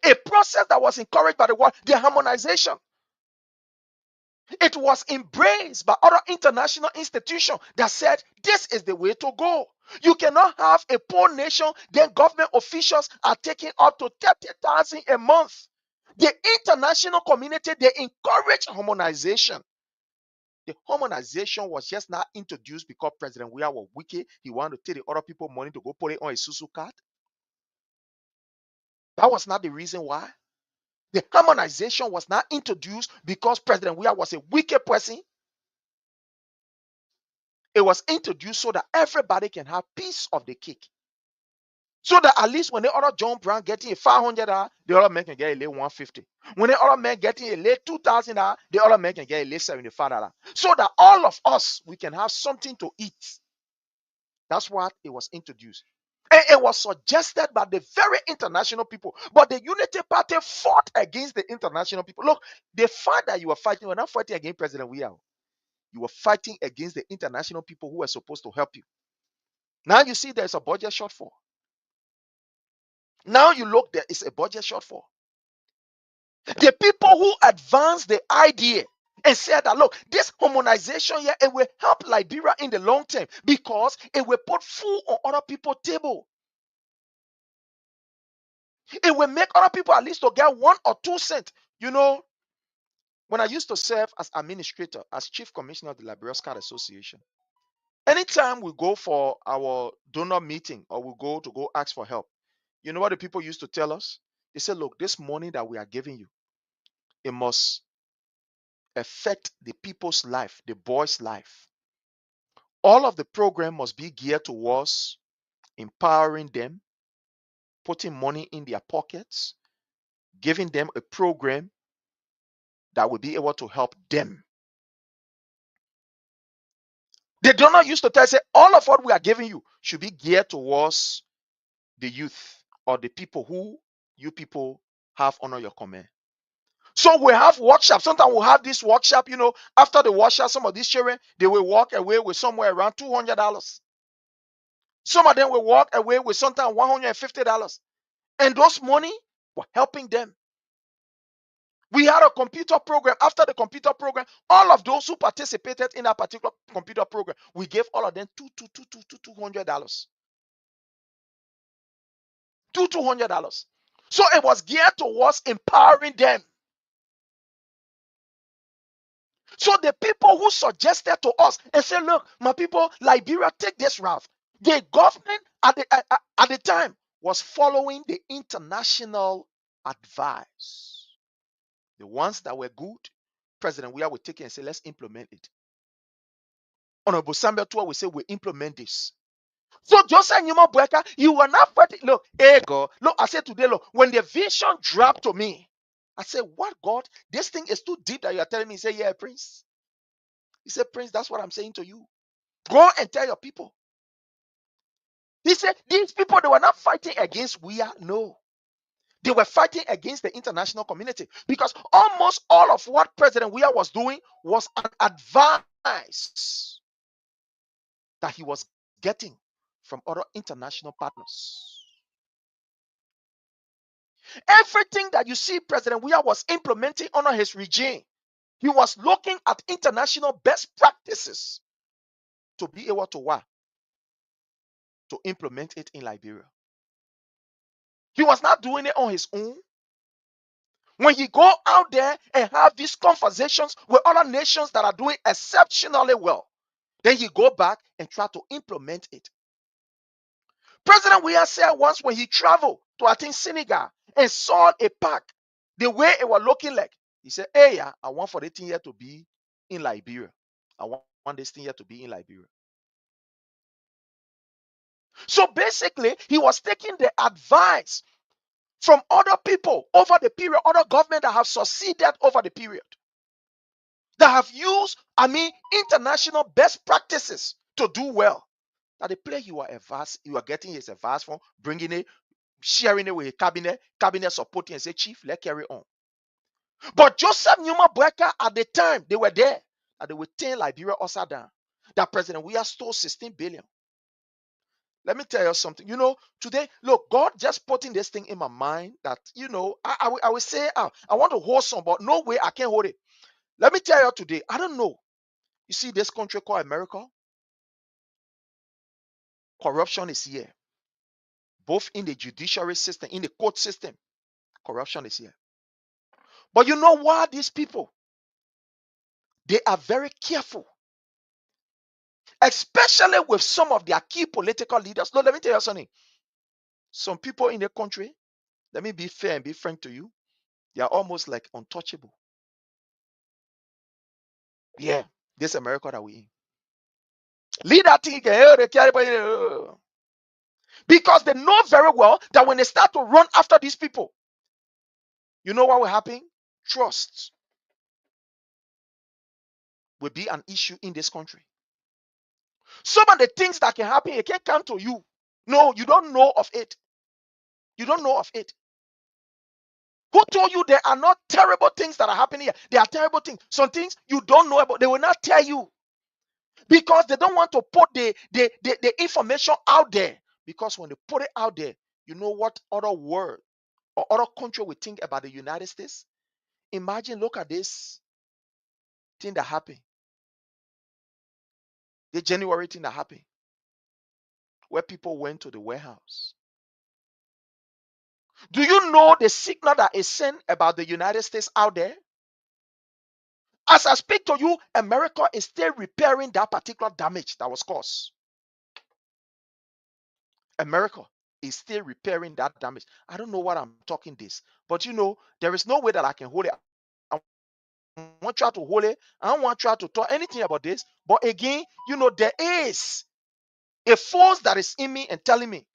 A process that was encouraged by the word, the harmonization. It was embraced by other international institutions that said this is the way to go. You cannot have a poor nation, then government officials are taking up to 30,000 a month. The international community, they encourage harmonization. The harmonization was just not introduced because President Weah was wicked. He wanted to take the other people's money to go put it on a Susu card. That was not the reason why. The harmonization was not introduced because President Weah was a wicked person. It was introduced so that everybody can have piece of the cake. So that at least when the other John Brown getting a $500, the other man can get a late $150. When the other man getting a late $2,000, the other man can get a late $75. So that all of us, we can have something to eat. That's what it was introduced. And it was suggested by the very international people. But the Unity Party fought against the international people. Look, the fight that you were fighting, you were not fighting against President Weah. You were fighting against the international people who were supposed to help you. Now you see there's a budget shortfall. Now you look, there is a budget shortfall. The people who advanced the idea and said that, look, this harmonization here, it will help Liberia in the long term because it will put food on other people's table. It will make other people at least to get 1 or 2 cents. You know, when I used to serve as administrator, as chief commissioner of the Liberia Scout Association, anytime we go for our donor meeting or we go ask for help, you know what the people used to tell us? They said, look, this money that we are giving you, It must affect the people's life, the boys' life. All of the program must be geared towards empowering them, putting money in their pockets, giving them a program that will be able to help them. They do not used to tell say all of what we are giving you should be geared towards the youth or the people who you people have under your command. So we have workshops. Sometimes we'll have this workshop, after the workshop, some of these children, they will walk away with somewhere around $200. Some of them will walk away with sometimes $150. And those money were helping them. We had a computer program. After the computer program, all of those who participated in that particular computer program, we gave all of them $200. $200. So it was geared towards empowering them. So the people who suggested to us and said, look, my people, Liberia, take this route. The government at the time was following the international advice. The ones that were good, President Weah would take it and say, let's implement it. Honorable Samuel Tua will say, we implement this. So Joseph Newman Breaker, you were not fighting. Look, hey God, look, I said today, look, when the vision dropped to me, I said, what God? This thing is too deep that you are telling me. He said, yeah, Prince. He said, Prince, that's what I'm saying to you. Go and tell your people. He said, these people, they were not fighting against Weah. No. They were fighting against the international community because almost all of what President Weah was doing was an advice that he was getting from other international partners. Everything that you see President Weah was implementing under his regime, he was looking at international best practices to be able to implement it in Liberia. He was not doing it on his own. When he go out there and have these conversations with other nations that are doing exceptionally well, then he go back and try to implement it. President Weah said once when he traveled to, I think, Senegal and saw a park, the way it was looking like, he said, hey, I want for this thing here to be in Liberia. I want this thing here to be in Liberia. So basically, he was taking the advice from other people over the period, other governments that have succeeded over the period, that have used, international best practices to do well. That the place you are getting his advice from, bringing it, sharing it with a cabinet supporting and say, Chief, let's carry on. But Joseph Newman Breaker at the time, they were there, that they would turn Liberia upside down. That President Weah stole 16 billion. Let me tell you something. Today, look, God just putting this thing in my mind that, I will say, I want to hold some, but no way I can't hold it. Let me tell you today, I don't know. You see this country called America? Corruption is here. Both in the judiciary system, in the court system, corruption is here. But you know why these people? They are very careful. Especially with some of their key political leaders. Look, let me tell you something. Some people in the country, let me be fair and be frank to you, they are almost like untouchable. Yeah, this America that we in. Lead that thing, because they know very well that when they start to run after these people, you know what will happen? Trust will be an issue in this country. Some of the things that can happen, it can't come to you. No, you don't know of it. You don't know of it. Who told you there are not terrible things that are happening here? There are terrible things. Some things you don't know about, they will not tell you. Because they don't want to put the information out there. Because when they put it out there, you know what other world or other country will think about the United States? Imagine, look at this thing that happened. The January thing that happened. Where people went to the warehouse. Do you know the signal that is sent about the United States out there? As I speak to you, America is still repairing that particular damage that was caused. America is still repairing that damage. I don't know what I'm talking this, but there is no way that I can hold it. I want to try to hold it. I don't want to try to talk anything about this. But again, there is a force that is in me and telling me,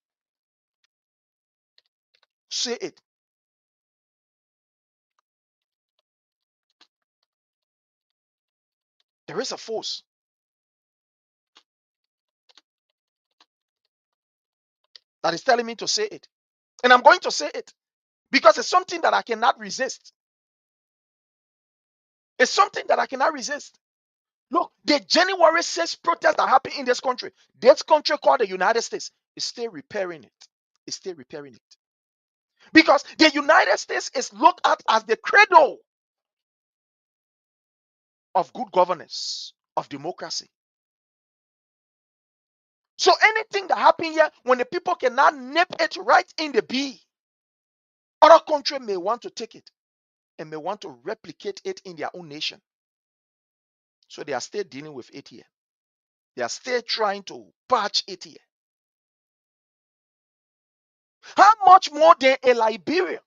say it. There is a force that is telling me to say it. And I'm going to say it because it's something that I cannot resist. It's something that I cannot resist. Look, the January 6th protest that happened in this country called the United States, is still repairing it. It's still repairing it. Because the United States is looked at as the cradle of good governance, of democracy. So anything that happens here, when the people cannot nip it right in the bud, other countries may want to take it and may want to replicate it in their own nation. So they are still dealing with it here. They are still trying to patch it here. How much more than a Liberia,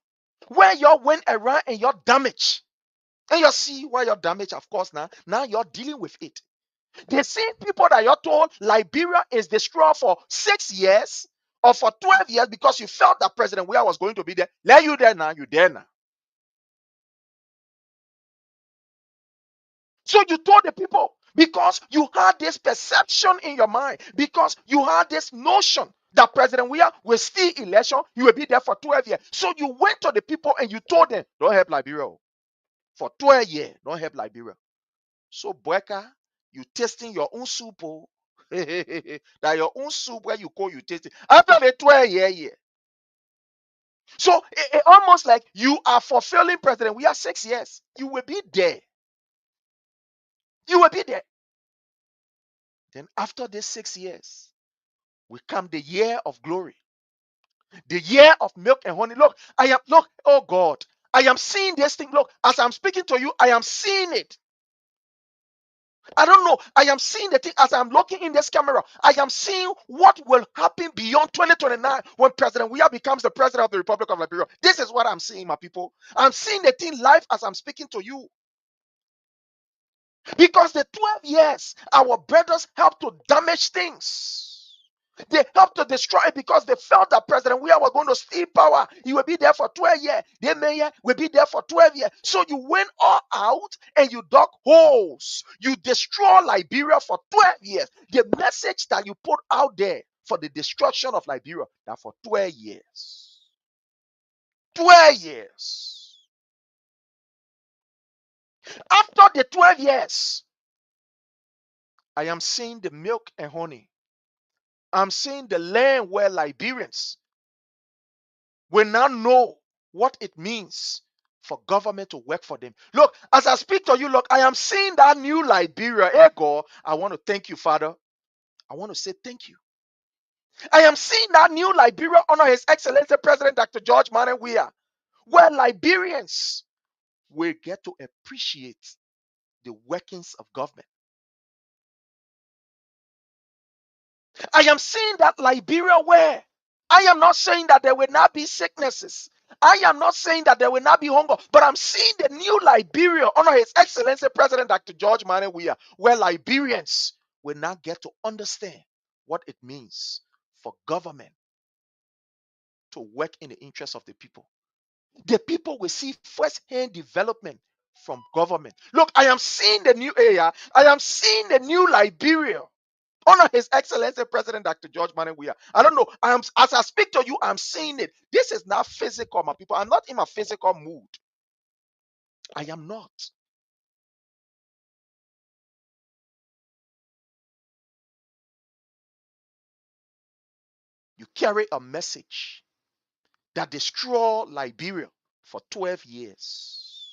where you went around and you're damaged? And you see why you're damaged, of course, now you're dealing with it. The same people that you're told Liberia is destroyed for 6 years or for 12 years because you felt that President Weah was going to be there. Let you there now, you there now. So you told the people because you had this perception in your mind, because you had this notion that President Weah will steal election, you will be there for 12 years. So you went to the people and you told them, don't help Liberia. For 12 years, don't help Liberia. So, Boeka, you tasting your own soup, that your own soup where you call you tasting. After the 12 year. So, it almost like you are fulfilling President. We are 6 years. You will be there. You will be there. Then after these 6 years, will come the year of glory. The year of milk and honey. Look, oh God, I am seeing this thing. Look, as I'm speaking to you, I am seeing it. I don't know. I am seeing the thing as I'm looking in this camera. I am seeing what will happen beyond 2029 when President Weah becomes the president of the Republic of Liberia. This is what I'm seeing, my people. I'm seeing the thing live as I'm speaking to you. Because the 12 years, our brothers helped to damage things. They helped to destroy it because they felt that President Weah was going to steal power. He will be there for 12 years. The mayor will be there for 12 years. So you went all out and you dug holes. You destroy Liberia for 12 years. The message that you put out there for the destruction of Liberia, that for 12 years. 12 years. After the 12 years, I am seeing the milk and honey. I'm seeing the land where Liberians will now know what it means for government to work for them. Look, as I speak to you, look, I am seeing that new Liberia. Hey God, I want to thank you, Father. I want to say thank you. I am seeing that new Liberia under His Excellency President Dr. George Manneh Weah, where Liberians will get to appreciate the workings of government. I am seeing that Liberia where I am not saying that there will not be sicknesses. I am not saying that there will not be hunger, but I'm seeing the new Liberia under His Excellency President Dr. George Manneh Weah, where Liberians will now get to understand what it means for government to work in the interest of the people. The people will see first-hand development from government. Look, I am seeing the new area. I am seeing the new Liberia under His Excellency President Dr. George Manneh Weah. I don't know. As I speak to you, I'm seeing it. This is not physical, my people. I'm not in a physical mood. I am not. You carry a message that destroyed Liberia for 12 years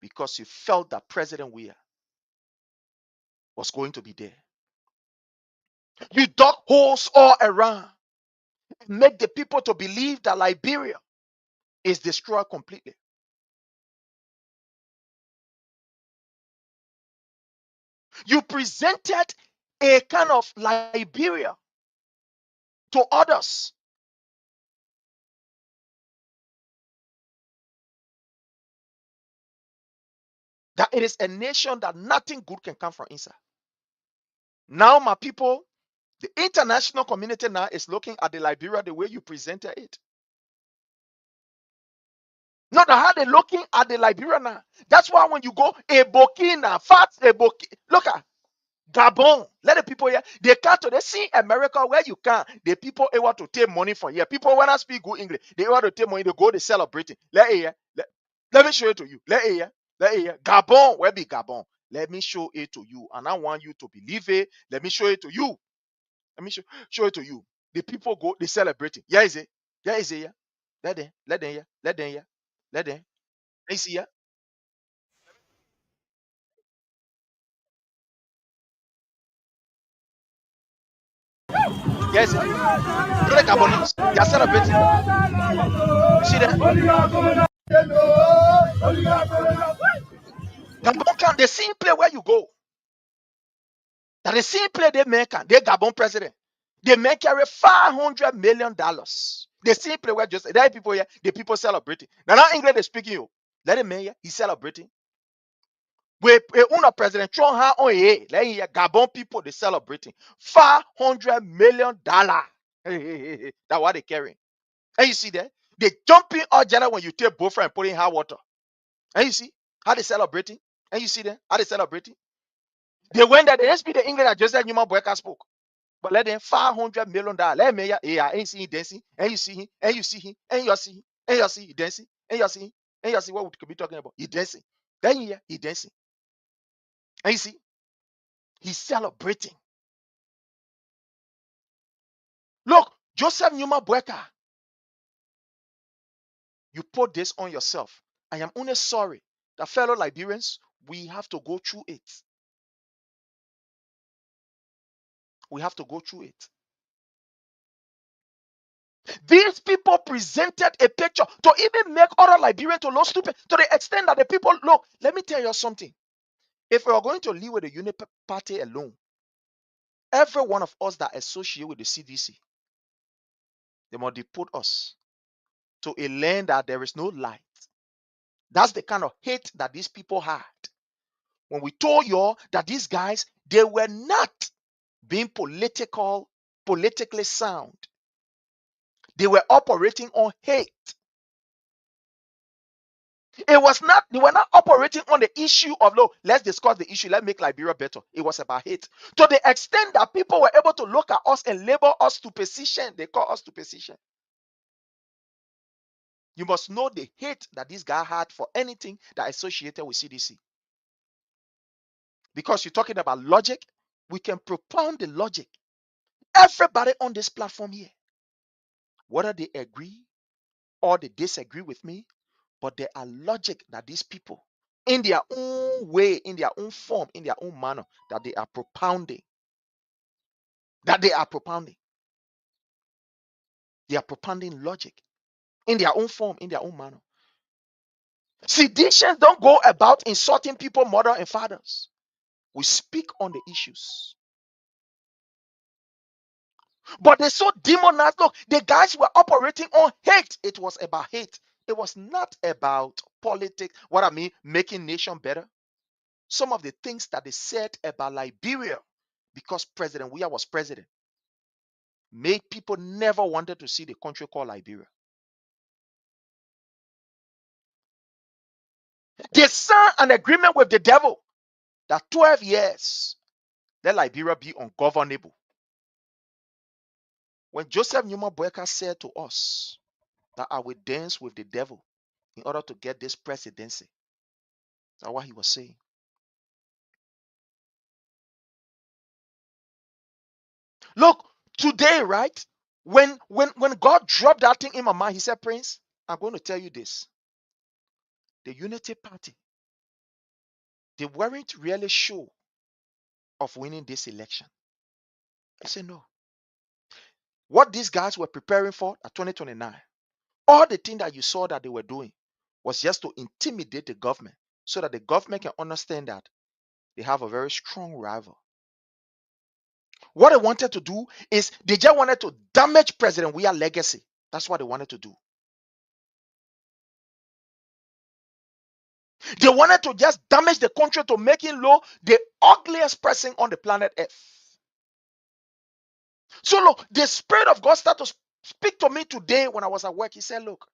because you felt that President Weah was going to be there. You dug holes all around and make the people to believe that Liberia is destroyed completely. You presented a kind of Liberia to others That it is a nation that nothing good can come from inside. Now, my people, the international community now is looking at the Liberia the way you presented it. Not how they're looking at the Liberia now. That's why when you go a Burkina, look at Gabon. Let the people here, they come to they see America where you can. The people able to take money from here. People when I speak good English, they able to take money, they go, they celebrating. Let me show it to you. Let it Gabon, where be Gabon? Let me show it to you. And I want you to believe it. Let me show it to you. Let me show it to you. The people go, they celebrating. Yeah, is it? Yeah, is it? Yeah. Let them, yeah. Let them, yeah. Let them. You see, yeah. Yes, yeah. Look at the Gabonese. They are celebrating. You see that? Gabon can the same place where you go. That the same place they make, they Gabon president. They make carry $500 million. The same place where just there are people here, the people celebrating. Now English they speaking you. Let him hear, he's celebrating. We una President Trump ha on here. Let him hear Gabon people they celebrating. $500 million. That's what they carrying. And you see that? They jumping all general when you take both and put in hot water. And you see how they celebrating? And you see that? How they celebrating? They went there, they speak the English that Joseph Newman Boyka spoke. But let them $500 million. Let me I ain't see him dancing. And you see him, and you see him, and you see him, and you see him dancing, and you see him, and you see what we could be talking about. He dancing. Then he dancing. And you see, he's celebrating. Look, Joseph Newman Boyka, you put this on yourself. I am only sorry that fellow Liberians, we have to go through it. We have to go through it. These people presented a picture to even make other Liberians to look stupid to the extent that the people look. Let me tell you something. If we are going to live with the unit party alone, every one of us that associate with the CDC, they must deport us to a land that there is no light. That's the kind of hate that these people had. When we told you that these guys, they were not being politically sound. They were operating on hate. It was not, they were not operating on the issue of, look, let's discuss the issue, let's make Liberia better. It was about hate. To the extent that people were able to look at us and label us to position, they call us to position. You must know the hate that this guy had for anything that associated with CDC. Because you're talking about logic, we can propound the logic. Everybody on this platform here, whether they agree or they disagree with me, but there are logic that these people, in their own way, in their own form, in their own manner, that they are propounding. They are propounding logic in their own form, in their own manner. Seditions don't go about insulting people, mother and fathers. We speak on the issues. But they so demonized. Look, the guys were operating on hate. It was about hate. It was not about politics. What I mean, making nation better. Some of the things that they said about Liberia, because President Weah was president, made people never wanted to see the country called Liberia. They signed an agreement with the devil that 12 years, let Liberia be ungovernable. When Joseph Newman Boyka said to us that I will dance with the devil in order to get this presidency, that's what he was saying. Look, today, right? When God dropped that thing in my mind, he said, Prince, I'm going to tell you this. The Unity Party, they weren't really sure of winning this election. I said, no. What these guys were preparing for at 2029, all the thing that you saw that they were doing was just to intimidate the government so that the government can understand that they have a very strong rival. What they wanted to do is they just wanted to damage President Weah's legacy. That's what they wanted to do. They wanted to just damage the country to make him look the ugliest person on the planet Earth. So look, the Spirit of God started to speak to me today when I was at work. He said, look,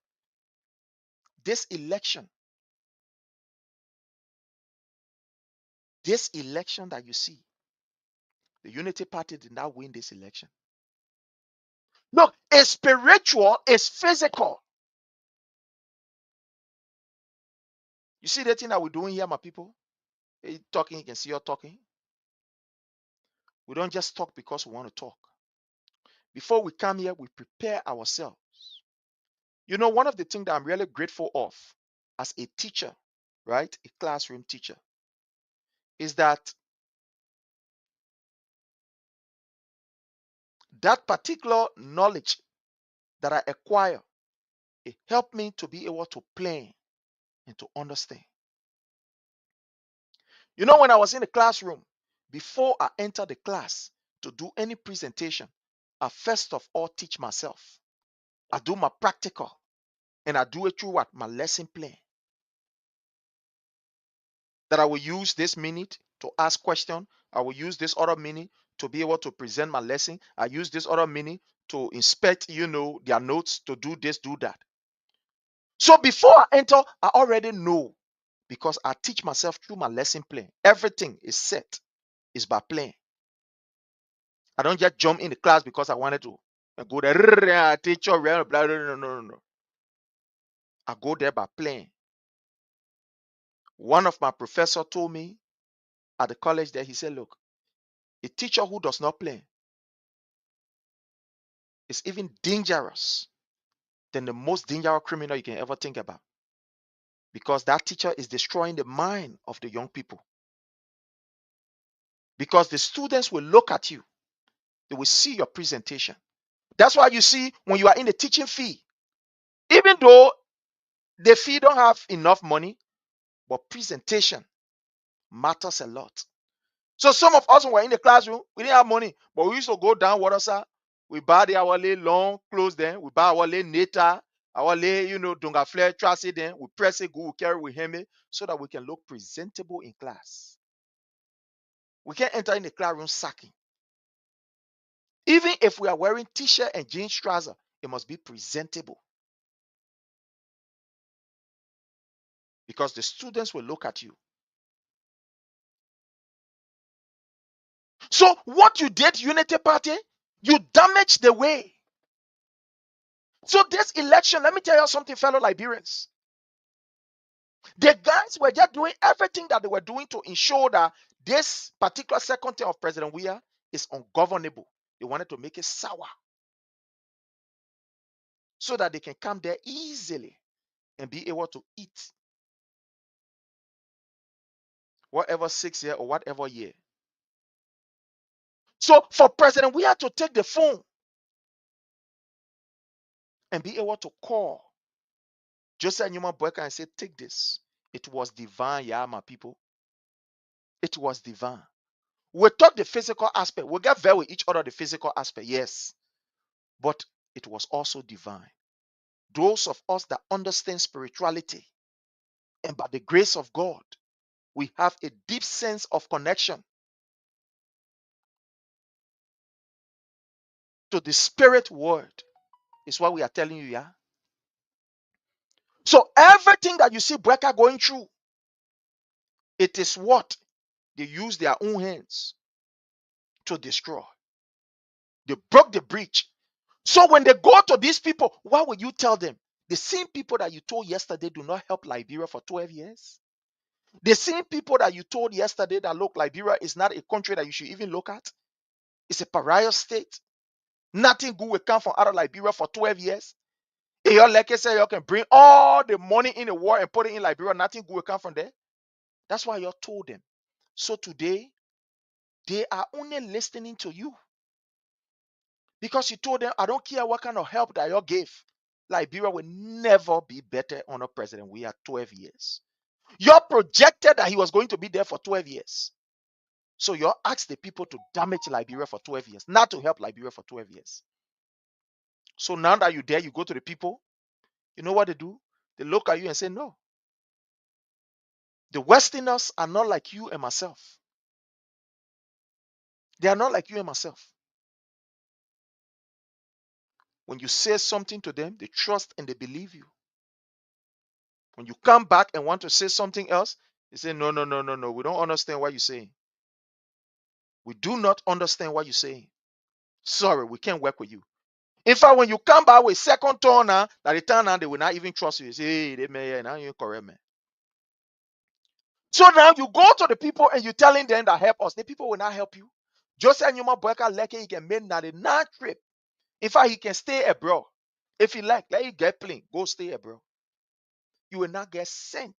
this election that you see, the Unity Party did not win this election. Look, it's spiritual, it's physical. You see the thing that we're doing here, my people? You talking, you can see you're talking. We don't just talk because we want to talk. Before we come here, we prepare ourselves. You know, one of the things that I'm really grateful of as a teacher, right, a classroom teacher, is that particular knowledge that I acquire, it helped me to be able to plan and to understand. You know, when I was in the classroom, before I enter the class to do any presentation, I first of all teach myself. I do my practical and I do it through what? My lesson plan. That I will use this minute to ask questions. I will use this other minute to be able to present my lesson. I use this other minute to inspect, their notes, to do this, do that. So before I enter, I already know because I teach myself through my lesson plan. Everything is set, is by plan. I don't just jump in the class because I wanted to. I go there, teacher, blah, blah, no. I go there by plan. One of my professors told me at the college there, he said, look, a teacher who does not plan is even dangerous than the most dangerous criminal you can ever think about. Because that teacher is destroying the mind of the young people. Because the students will look at you. They will see your presentation. That's why you see when you are in the teaching field, even though the field don't have enough money, but presentation matters a lot. So some of us when we're in the classroom, we didn't have money, but we used to go down water side. We buy the our long clothes then. We buy our neta, our dunga flare, trace it then. We press it, go, we carry with him so that we can look presentable in class. We can't enter in the classroom sacking. Even if we are wearing t-shirt and jeans trouser, it must be presentable. Because the students will look at you. So what you did, Unity Party, you damaged the way. So this election, let me tell you something, fellow Liberians. The guys were just doing everything that they were doing to ensure that this particular second term of President Weah is ungovernable. They wanted to make it sour so that they can come there easily and be able to eat whatever 6 year or whatever year. So for President Weah to take the phone and be able to call Joseph Newman Boyka and say, take this. It was divine, yeah, my people. It was divine. We talk the physical aspect. We get very with each other the physical aspect, yes. But it was also divine. Those of us that understand spirituality and by the grace of God, we have a deep sense of connection to the spirit word. Is what we are telling you, yeah? So everything that you see Breaker going through, it is what they use their own hands to destroy. They broke the breach. So when they go to these people, what will you tell them? The same people that you told yesterday do not help Liberia for 12 years. The same people that you told yesterday that look, Liberia is not a country that you should even look at. It's a pariah state. Nothing good will come from out of Liberia for 12 years. And you like I said, you can bring all the money in the world and put it in Liberia. Nothing good will come from there. That's why you told them. So today, they are only listening to you. Because you told them, I don't care what kind of help that you gave. Liberia will never be better under President Weah 12 years. You projected that he was going to be there for 12 years. So you asked the people to damage Liberia for 12 years, not to help Liberia for 12 years. So now that you're there, you go to the people, you know what they do? They look at you and say, no. The Westerners are not like you and myself. They are not like you and myself. When you say something to them, they trust and they believe you. When you come back and want to say something else, they say, no, no, no, no, no. We don't understand what you're saying. We do not understand what you're saying. Sorry, we can't work with you. In fact, when you come back with second turn now, that the turn now, they will not even trust you. They say, hey, they may now you correct me. So now you go to the people and you're telling them that help us. The people will not help you. Joseph Numa Boyka like he can make that a night trip. In fact, he can stay abroad. If he like, let you get plane, go stay abroad. You will not get sent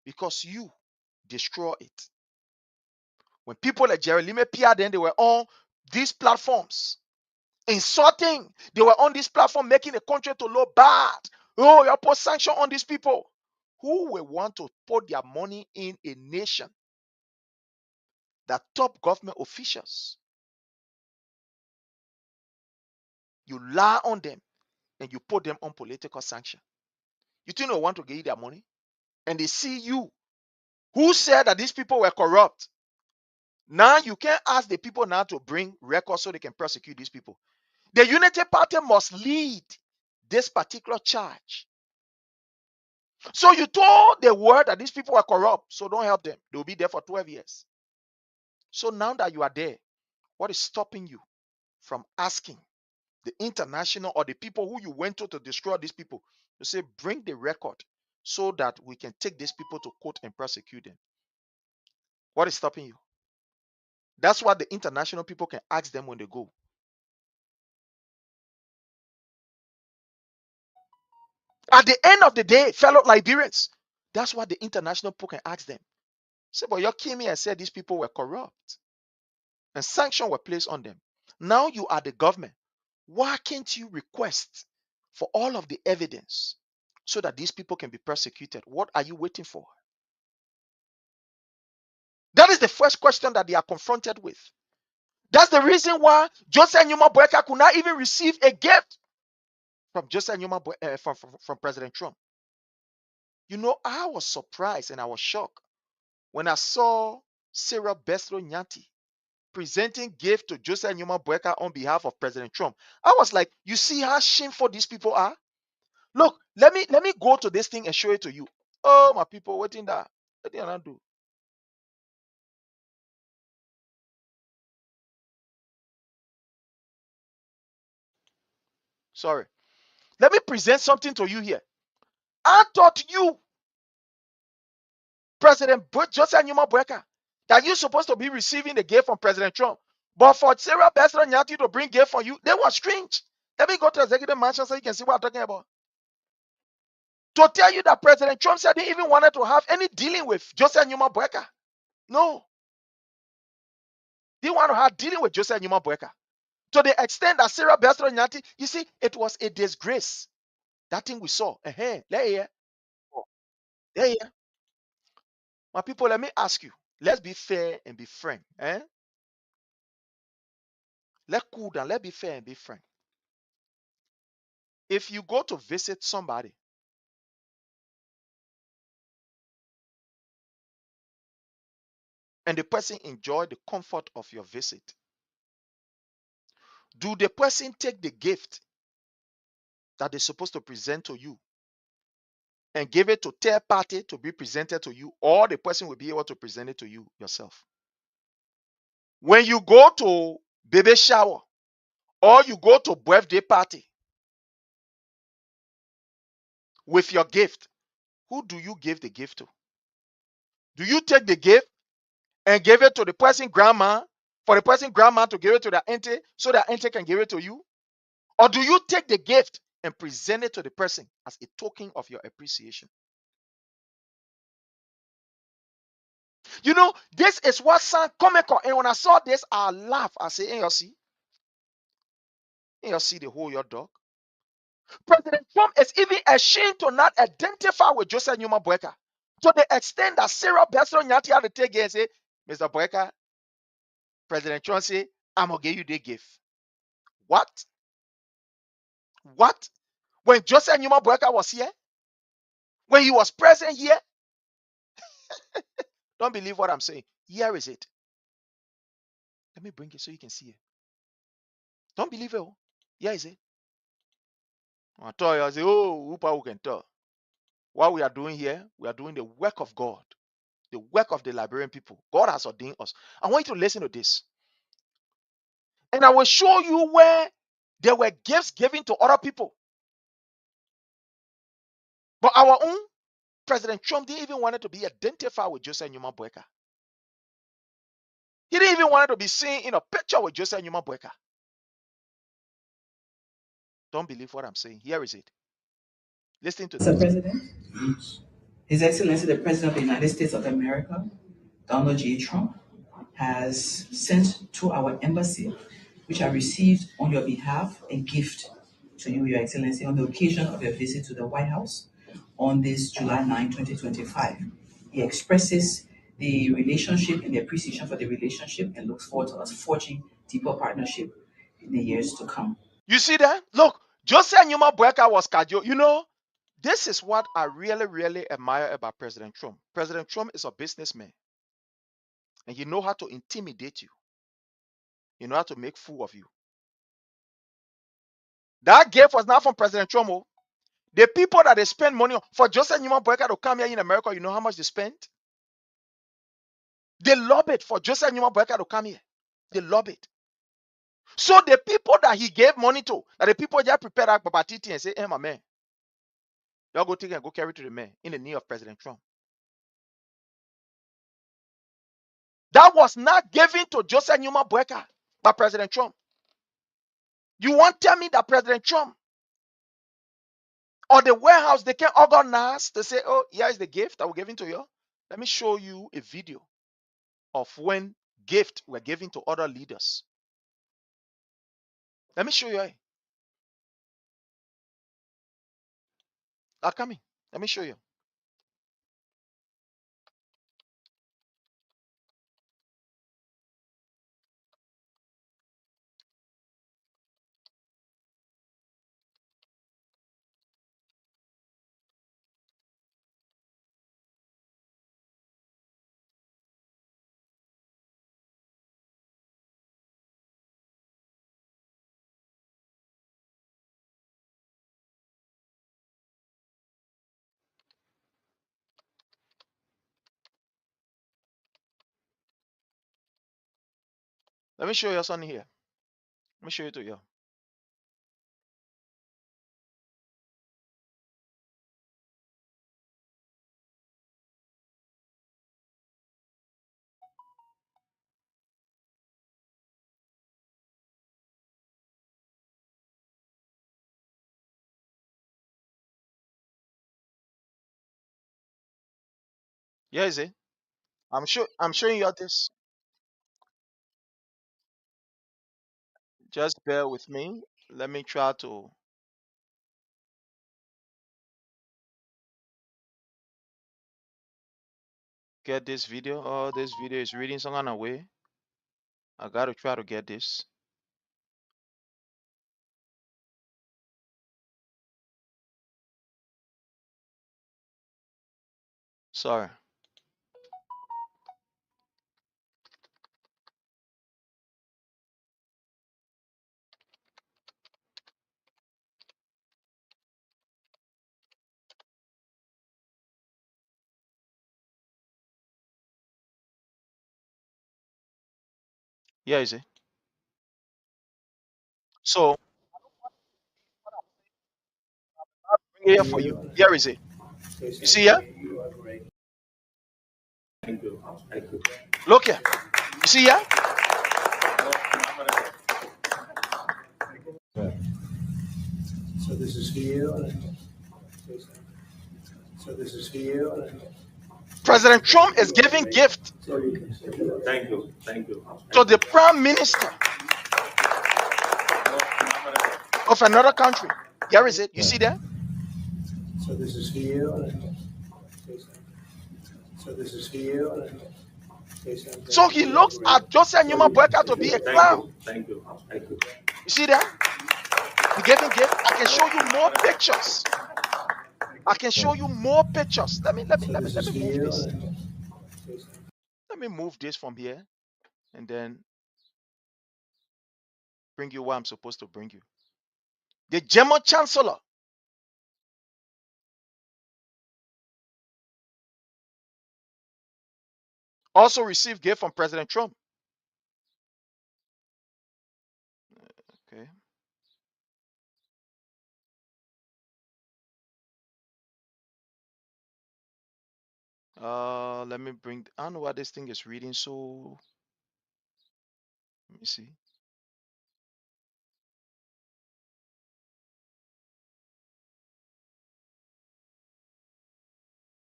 because you destroy it. When people like Jerry Lime Pia, then they were on these platforms insulting. They were on this platform making the country to look bad. Oh, you put sanction on these people. Who will want to put their money in a nation that top government officials? You lie on them and you put them on political sanction. You think they want to give you their money? And they see you. Who said that these people were corrupt? Now you can't ask the people now to bring records so they can prosecute these people. The Unity Party must lead this particular charge. So you told the world that these people are corrupt, so don't help them. They'll be there for 12 years. So now that you are there, what is stopping you from asking the international or the people who you went to destroy these people to say, bring the record so that we can take these people to court and prosecute them? What is stopping you? That's what the international people can ask them when they go. At the end of the day, fellow Liberians, that's what the international people can ask them. Say, but you came here and said these people were corrupt and sanctions were placed on them. Now you are the government. Why can't you request for all of the evidence so that these people can be persecuted? What are you waiting for? That is the first question that they are confronted with. That's the reason why Joseph Numa Boyka could not even receive a gift from from President Trump. You know, I was surprised and I was shocked when I saw Sarah Bestro Nyanti presenting gift to Joseph Numa Boyka on behalf of President Trump. I was like, you see how shameful these people are? Look, let me go to this thing and show it to you. Oh, my people, waiting that. What did I do? Sorry. Let me present something to you here. I thought you, President Joseph Numa Boyka, that you're supposed to be receiving the gift from President Trump. But for Sarah Bestro Nyati to bring gift for you, they were strange. Let me go to executive mansion so you can see what I'm talking about. To tell you that President Trump said he even wanted to have any dealing with Joseph Numa Boyka. No. He didn't want to have dealing with Joseph Numa Boyka. To the extent that Sarah Bestro Nyati, you see, it was a disgrace. That thing we saw. My people, let me ask you. Let's be fair and be frank. Let's cool down. Let's be fair and be frank. If you go to visit somebody and the person enjoy the comfort of your visit, do the person take the gift that they're supposed to present to you and give it to third party to be presented to you, or the person will be able to present it to you yourself? When you go to baby shower or you go to birthday party with your gift, who do you give the gift to? Do you take the gift and give it to the person grandma, for the person grandma to give it to the auntie so the auntie can give it to you? Or do you take the gift and present it to the person as a token of your appreciation? You know, this is what sound comical. And when I saw this, I laughed. I say, you see the whole your dog. President Trump is even ashamed to not identify with Joseph Numa Boyka, to the extent that Sarah Bestro Nyati had to take it and say, Mr. Boyka, President Trump say, I'm gonna give you the gift. What? What? When Joseph Numa Boyka was here, when he was present here, Don't believe what I'm saying. Here is it. Let me bring it so you can see it. Don't believe it. Oh. Here is it. I tell you, I say, oh, who can tell? What we are doing here, we are doing the work of God, the work of the Liberian people. God has ordained us. I want you to listen to this. And I will show you where there were gifts given to other people. But our own President Trump didn't even want it to be identified with Joseph Newman Boyka. He didn't even want it to be seen in a picture with Joseph Newman Boyka. Don't believe what I'm saying. Here is it. Listen to this. Mr. President, His Excellency the President of the United States of America, Donald J. Trump, has sent to our embassy, which I received on your behalf, a gift to you, Your Excellency, on the occasion of your visit to the White House on this July 9, 2025. He expresses the relationship and the appreciation for the relationship and looks forward to us forging deeper partnership in the years to come. You see that? Look, Joseph Newman Boyka was casual. You know, this is what I really, really admire about President Trump. President Trump is a businessman. And he knows how to intimidate you. He knows how to make fool of you. That gift was not from President Trump. Oh. The people that they spend money on, for Joseph Newman Boyka to come here in America, you know how much they spent? They love it for Joseph Newman Boyka to come here. They love it. So the people that he gave money to, that the people just prepared that Babatiti and say, hey, my man, y'all go take it and go carry to the man in the name of President Trump. That was not given to Joseph Newman Boyka by President Trump. You want to tell me that President Trump or the warehouse, they can organize to say, oh, here is the gift that we're giving to you. Let me show you a video of when gifts were given to other leaders. Let me show you. I'm coming. Let me show you. Let me show you something here. Let me show you to you. Here is it. I'm showing you this. Just bear with me. Let me try to get this video. Oh, this video is reading some kind of way. I gotta try to get this. Sorry. Here is it. So bring it here for you. Here is it. You see here? Look here. You see here? So this is for you. So this is for you. President Trump is giving gift Thank you. Thank you. to the prime minister of another country. Here is it. You see that? So this is for you. So this is for you. So he looks at Joseph Newman Boyka to be a clown. Thank you. Thank you. You see that? He gave him gift. I can show you more pictures. I can show you more pictures. Let me move this. Let me move this from here and then bring you where I'm supposed to bring you. The German Chancellor also received gift from President Trump. Okay. Let me bring. I don't know why this thing is reading. So let me see.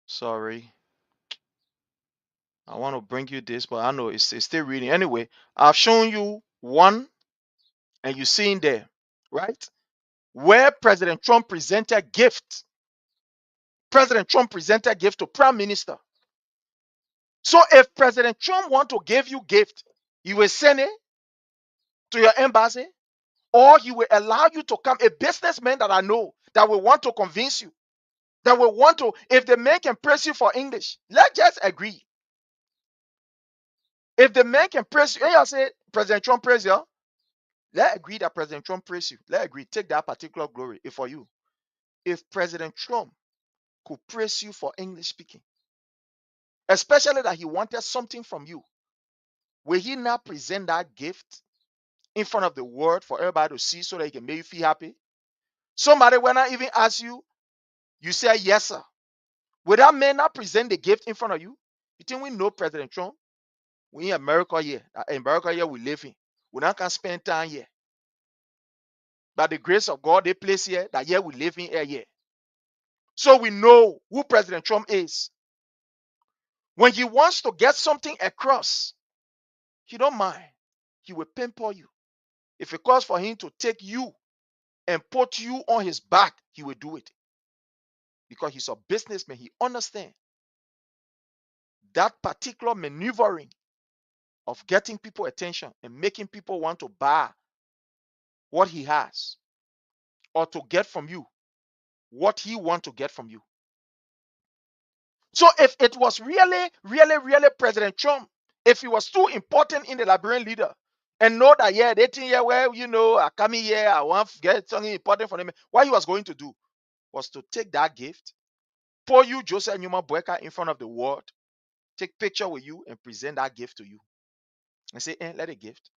Sorry. I want to bring you this, but I know it's still reading. Anyway, I've shown you one, and you see in there, right? Where President Trump presented gift. President Trump presented gift to Prime Minister. So if President Trump want to give you gift, he will send it to your embassy, or he will allow you to come. A businessman that I know that will want to convince you, that will want to, if the man can press you for English, let's just agree. If the man can press you, and you say President Trump praise you, let's agree that President Trump praise you. Let's agree, take that particular glory if for you. If President Trump could praise you for English speaking, especially that he wanted something from you, will he not present that gift in front of the world for everybody to see so that he can make you feel happy? Somebody will not even ask you, you say yes, sir. Will that man not present the gift in front of you? You think we know President Trump? We in America here. In America here we live in. We not can spend time here. By the grace of God, they place here that here we live in here. So we know who President Trump is. When he wants to get something across, he don't mind. He will pamper you. If it calls for him to take you and put you on his back, he will do it. Because he's a businessman. He understands that particular maneuvering of getting people attention and making people want to buy what he has, or to get from you what he wants to get from you. So if it was really, really, really President Trump, if he was too important in the Liberian leader, and know that, yeah, they think, yeah, well, I come here, I want to get something important for them, what he was going to do was to take that gift, pour you Joseph Newman Boyka in front of the world, take picture with you and present that gift to you. And say, let it gift.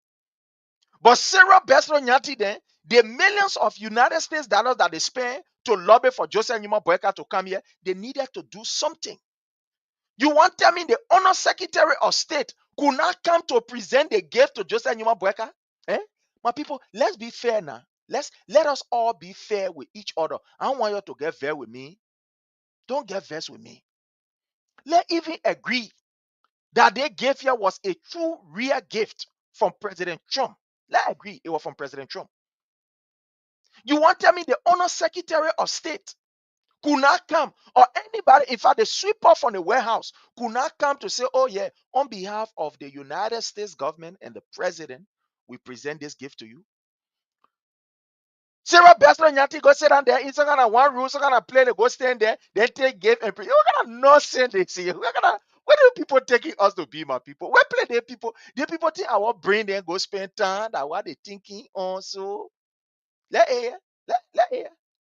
But Sarah Besro Nyati then, the millions of United States dollars that they spent to lobby for Joseph Newman Boyka to come here, they needed to do something. You want to tell me the Honor Secretary of State could not come to present the gift to Joseph Newman Boyka? My people, let's be fair now. Let us all be fair with each other. I don't want you to get fair with me. Don't get vexed with me. Let's even agree that they gave here was a true, real gift from President Trump. Let's agree it was from President Trump. You want to tell me the Honor Secretary of State could not come, or anybody, in fact, the sweeper from the warehouse could not come to say, oh yeah, on behalf of the United States government and the president, we present this gift to you. Sarah Besler Nyati go sit down there in some kind of one room, some kind of plane, they go stand there, then take gift and present. What kind of nonsense they see? Where do people taking us to be, my people? Where play the people? The people think our brain then go spend time, that what they thinking also. Let hear.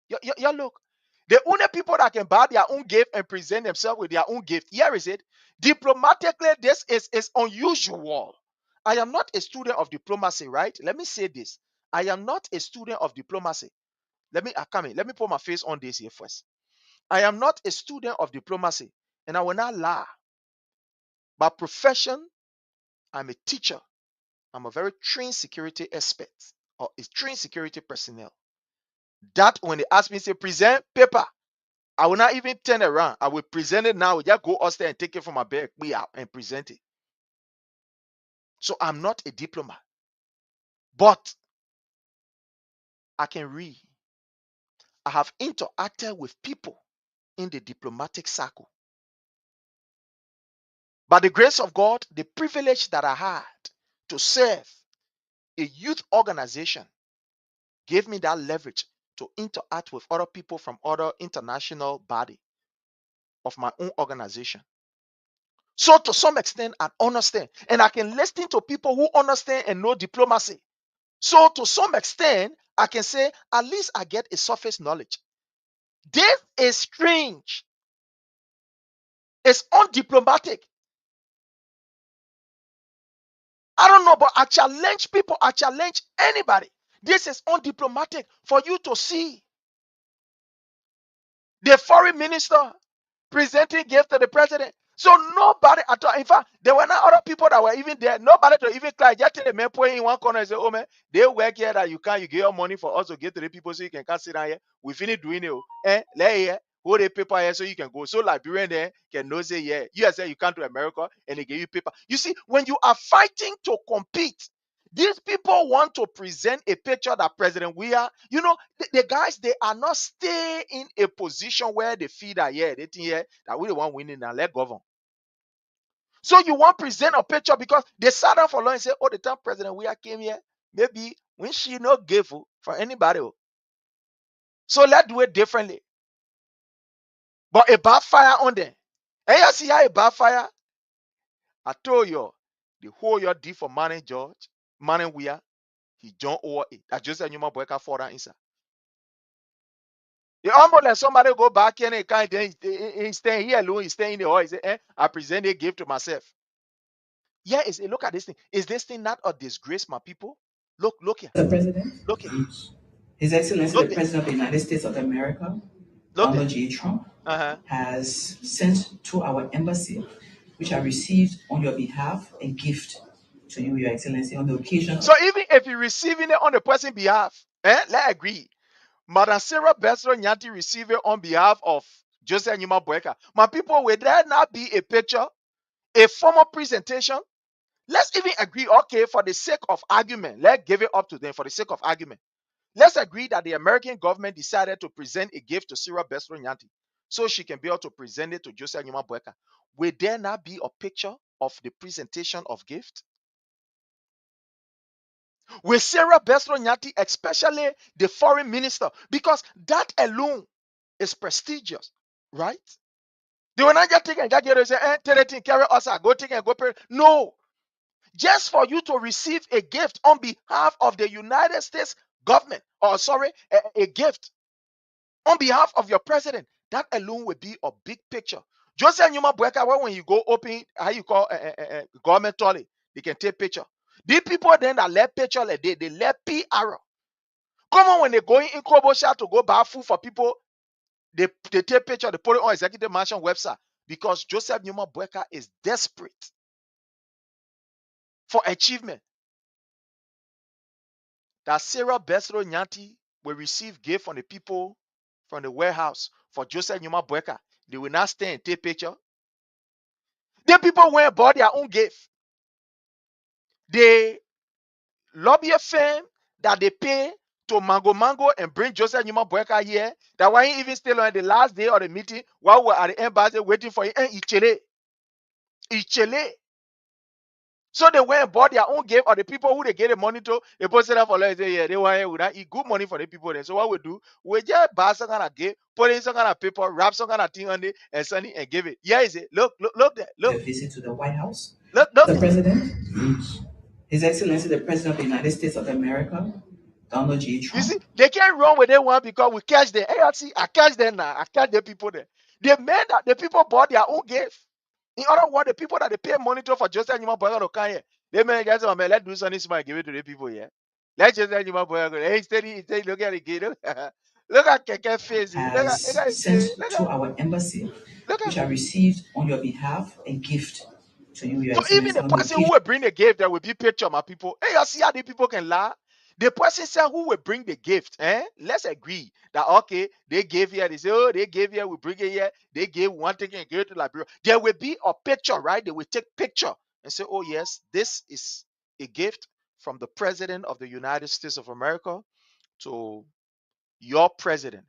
You look. The only people that can buy their own gift and present themselves with their own gift. Here is it. Diplomatically, this is unusual. I am not a student of diplomacy, right? Let me say this. I am not a student of diplomacy. Let me put my face on this here first. I am not a student of diplomacy, and I will not lie. By profession, I'm a teacher. I'm a very trained security expert, or a trained security personnel. That when they ask me, say, present paper, I will not even turn around. I will present it now. Just go upstairs and take it from my bag, and present it. So I'm not a diplomat. But I can read. I have interacted with people in the diplomatic circle. By the grace of God, the privilege that I had to serve a youth organization gave me that leverage to interact with other people from other international body of my own organization. So to some extent, I understand. And I can listen to people who understand and know diplomacy. So to some extent, I can say, at least I get a surface knowledge. This is strange. It's undiplomatic. I don't know, but I challenge people. I challenge anybody. This is undiplomatic for you to see the foreign minister presenting gift to the president. So nobody at all. In fact, there were not other people that were even there. Nobody to even cry. Just the man point in one corner and say, "Oh man, they work here that you can't. You give your money for us to get to the people so you can come sit down here. We finish doing it. Let here hold the paper here so you can go. So Liberian there can know say yeah. You say you come to America and they give you paper. You see, when you are fighting to compete, these people want to present a picture that President we are, the guys, they are not stay in a position where they feel that, yeah, they think, yeah, that we the one winning and let govern. So you want to present a picture because they sat down for long and say, oh, the time President we are came here, maybe when she not gave for anybody. So let's do it differently. But a backfire on them. And you see how a backfire? I told you, the whole year did for Manning George, Manning we are, he don't owe it. That just a human boy can fall down inside. It almost like somebody go back here and he's staying here alone, he's staying in the hall. He say, I present a gift to myself. Yeah, look at this thing. Is this thing not a disgrace, my people? Look here. The President, Look here. His Excellency, Look the President of the United States of America, Look Donald J. Trump, has sent to our embassy, which I received on your behalf, a gift to you, Your Excellency, on the occasion. So even if you're receiving it on the person's behalf, let's agree. Madam Sarah Besro Nyanti receive it on behalf of Joseph Nyuma Boyka. My people, would there not be a picture, a formal presentation? Let's even agree, okay, for the sake of argument, let's give it up to them for the sake of argument. Let's agree that the American government decided to present a gift to Sarah Besro Nyanti so she can be able to present it to Joseph Nyuma Boyka. Will there not be a picture of the presentation of gift? With Sarah Besro Nyanti, especially the foreign minister, because that alone is prestigious, right? They will not just take and get and say, tell it carry us, go take and go pay. No. Just for you to receive a gift on behalf of the United States government, or sorry, a gift on behalf of your president, that alone will be a big picture. Joseph Nyuma Boyka, when you go open, how you call government trolley, they can take picture. These people then that let picture like they let PR. Come on, when they go in Krobosha to go buy food for people, they take picture, they put it on Executive Mansion website because Joseph Nyuma Boyka is desperate for achievement. That Sarah Besro Nyanti will receive gift from the people from the warehouse for Joseph Nyuma Boyka. They will not stay and take picture. The people went and bought their own gift. They lobby a firm that they pay to Mango and bring Joseph Nyuma Boyka here. That why he even still on the last day of the meeting while we're at the embassy waiting for him. And Ichele. So they went and bought their own gift, or the people who they get the money to, they posted up for like, yeah, they want to eat good money for the people there. So what we do, we just buy some kind of gift, put in some kind of paper, wrap some kind of thing on it, and send it and give it. Yeah, is it? Look there. Look. A visit to the White House. Look. The President, His Excellency, the President of the United States of America, Donald J. Trump. You see, they can't run with that one because we catch them. Hey, I catch them now. I catch the people there. The men that the people bought their own gift. In other words, the people that they pay money to for Joseph Nyuma Boyka to come here, they may just say, man, let's do something smart and give it to the people here. Let's just Nyuma Boyka go. Hey, steady, look at the gate. Look at Keke face. Has sent to our embassy, which I received on your behalf, a gift to you, Your So even Excellency. the person who will bring the gift, there will be picture, my people. Hey, you see how the people can lie? The person said who will bring the gift. Let's agree that okay, they gave here. They say, oh, they gave here, we bring it here. They gave one thing and give it to Liberia. There will be a picture, right? They will take picture and say, oh yes, this is a gift from the President of the United States of America to your president.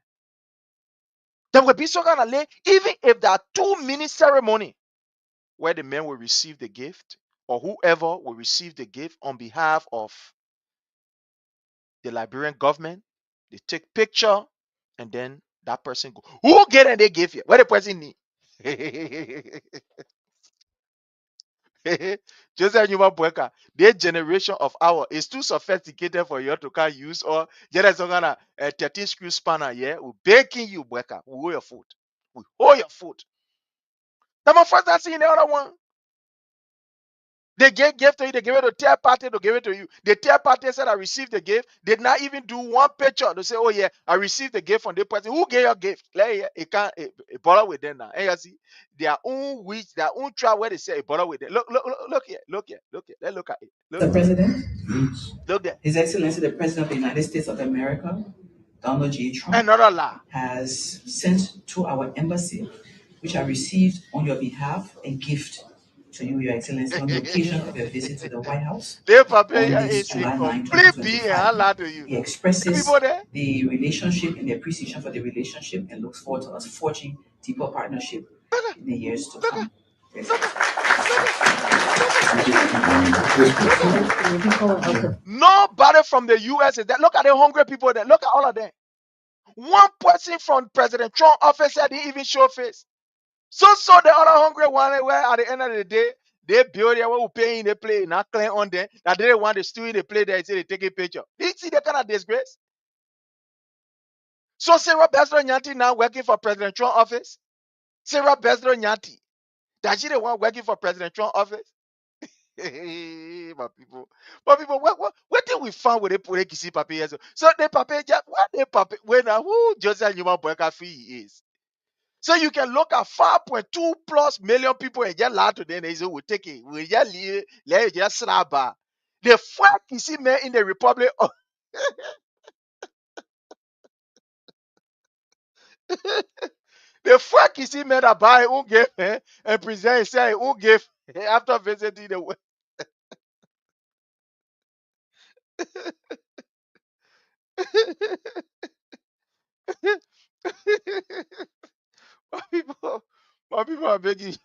There will be some kind of link, even if there are 2-minute ceremony where the man will receive the gift or whoever will receive the gift on behalf of the Liberian government. They take picture and then that person go. Who get and they give you? What the person need? Joseph Numa Boyka, their generation of our is too sophisticated for you to can use or just some kind of 13 screw spanner, yeah, we baking you, Boyka, we hold your foot. We hold your foot. Now, my first that's in the other one. They gave gift to you, they gave it to third party to give it to you. The third party said, I received the gift. Did not even do one picture to say, oh yeah, I received the gift from the person. Who gave your gift? It can't bother with them now. And you see, their own witch, their own trial where they say it bother with them. Look here, look here, look here. Let's look at it. The President, Look there. His Excellency the President of the United States of America, Donald J. Trump, Another lie. has sent to our embassy, which I received on your behalf, a gift to you, Your Excellency, on the occasion of your visit to the White House Their on papaya this is a July 9, complete being and I 2025. lie to you. He expresses People there? the relationship and the appreciation for the relationship and looks forward to us forging deeper partnership in the years to come. Nobody from the US is there. Look at the hungry people there. Look at all of them. One person from President Trump office said he even show face. So the other hungry one where at the end of the day, they build their way paying they play, not clear on them. That they want to steal the play there, say they take a picture. Did you see the kind of disgrace? So Sarah Bezro Nyanti now working for President Trump office. Sarah Bezro Nyanti. That she the one working for President Trump office. My people, what did we find with the Kisi papier? So the papier, what the papier, when who Joseph Numa Boyka fee is. So you can look at 5.2 plus million people and just lie to them. They say we take it. We just let just slap. The fuck you see man in the Republic of the fuck you see man that buy who gave and present say who gave after visiting the world. my people are begging.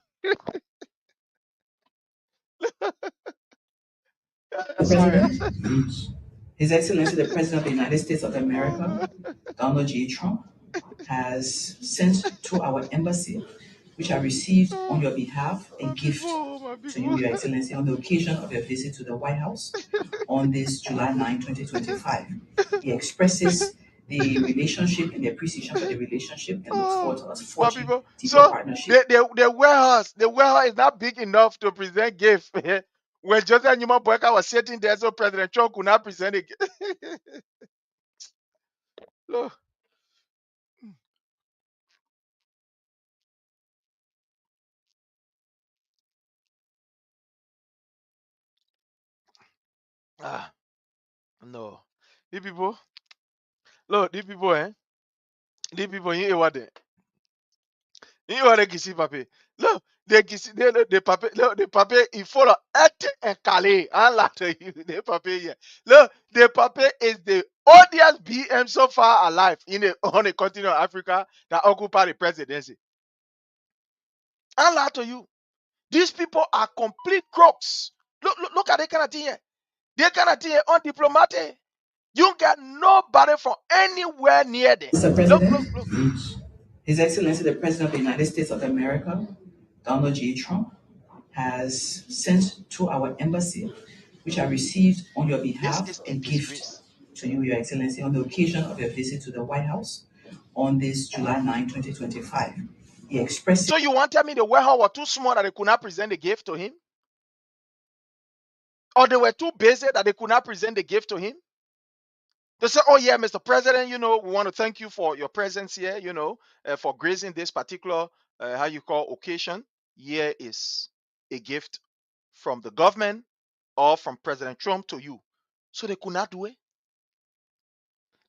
The Sorry. President, His Excellency the President of the United States of America, Donald J. Trump, has sent to our embassy, which I received on your behalf, a gift to you, Your Excellency, on the occasion of your visit to the White House on this July 9, 2025. He expresses the relationship and the appreciation for the relationship and looks forward to us My forging people. deeper So partnership. the warehouse is not big enough to present gift. When Joseph Numa Boyka was sitting there, so President Trump could not present it. Look. No. These people, look, these people, these people, you hear what they? You hear what they kissy papi? Look, they kissy, they papi, look, the papi, il faut le être et calé. I'm like to you, the papi here. Look, the papi is the oldest BM so far alive on the continent of Africa that occupy the presidency. I'm like to you. These people are complete crooks. Look at that kind of thing here. They kind of thing undiplomatic. You got nobody from anywhere near there. Mr. President, Look. His Excellency the President of the United States of America, Donald J. Trump, has sent to our embassy, which I received on your behalf, a gift to you, Your Excellency, on the occasion of your visit to the White House on this July 9, 2025. He expressed. So you want to tell me the warehouse was too small that they could not present the gift to him? Or they were too busy that they could not present the gift to him? They say, oh yeah, Mr. President, we want to thank you for your presence here, for gracing this particular, how you call occasion. Here is a gift from the government or from President Trump to you. So they could not do it.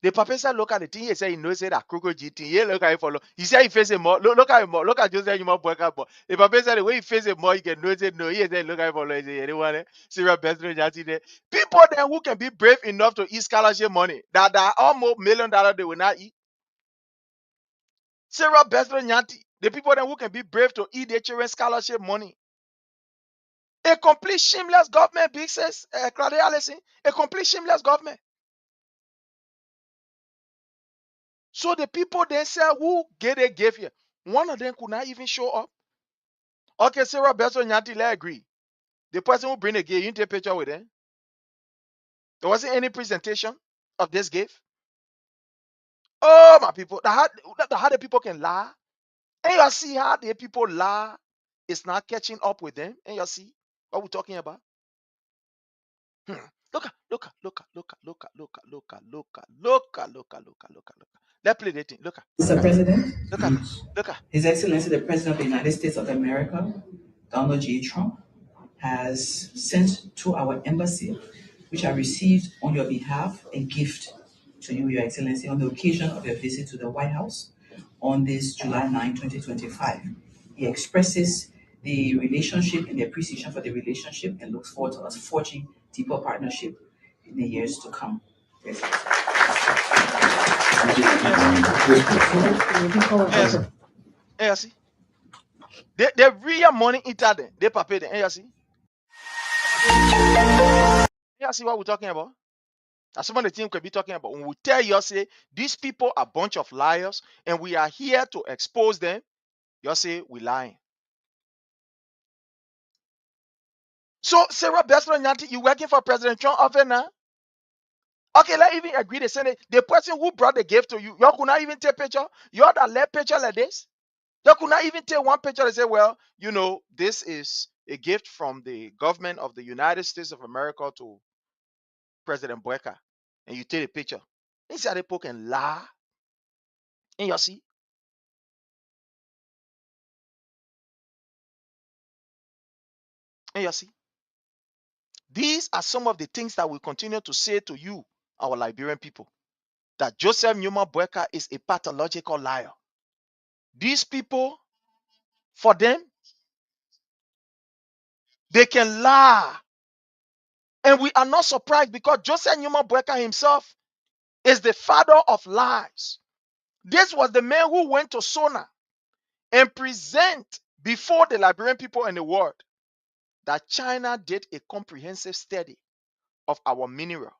The professor look at the thing, he said, he knows that crocodile thing. He look at it for long. He said he faces more. Look at him more. Look at Joseph Numa Boyka more. The professor, the way he faces more, he can know it. No, he said, look at it for long. He said, anyone, Sarah Bezro Nyanti there. People then who can be brave enough to eat scholarship money, that are almost $1 million they will not eat. Sarah Bezro Nyanti, the people then who can be brave to eat their children's scholarship money. A complete shameless government, big says, Claudia Allison, a complete shameless government. So the people then say, who get a gift here? One of them could not even show up. Okay, Sarah Bezro Nyanti, let's agree. The person who bring a gift, you take a picture with them. There wasn't any presentation of this gift. Oh, my people, how the people can lie. And you see how the people lie is not catching up with them. And you see what we're talking about. Look at. Let's play the thing. Look at. Mr. President, Look at. His Excellency the President of the United States of America, Donald J. Trump, has sent to our embassy, which I received on your behalf, a gift to you, Your Excellency, on the occasion of your visit to the White House on this July 9, 2025. He expresses the relationship and the appreciation for the relationship and looks forward to us forging deeper partnership in the years to come. And you see. The real money into them. They prepare them. And you see. You see what we're talking about? That's some of the things we be talking about. When we tell you, say, these people are a bunch of liars and we are here to expose them, you say, we're lying. So, Sarah Besler Nyanti, you working for President Trump often now? Okay, let's even agree the Senate. The person who brought the gift to you, you could not even take picture. You had a left picture like this. You could not even take one picture and say, well, this is a gift from the government of the United States of America to President Boyka. And you take a picture. Inside the poke and lie. And you see. And you see. These are some of the things that we continue to say to you, our Liberian people. That Joseph Newman Boyka is a pathological liar. These people, for them, they can lie. And we are not surprised because Joseph Newman Boyka himself is the father of lies. This was the man who went to Sona and present before the Liberian people and the world that China did a comprehensive study of our mineral.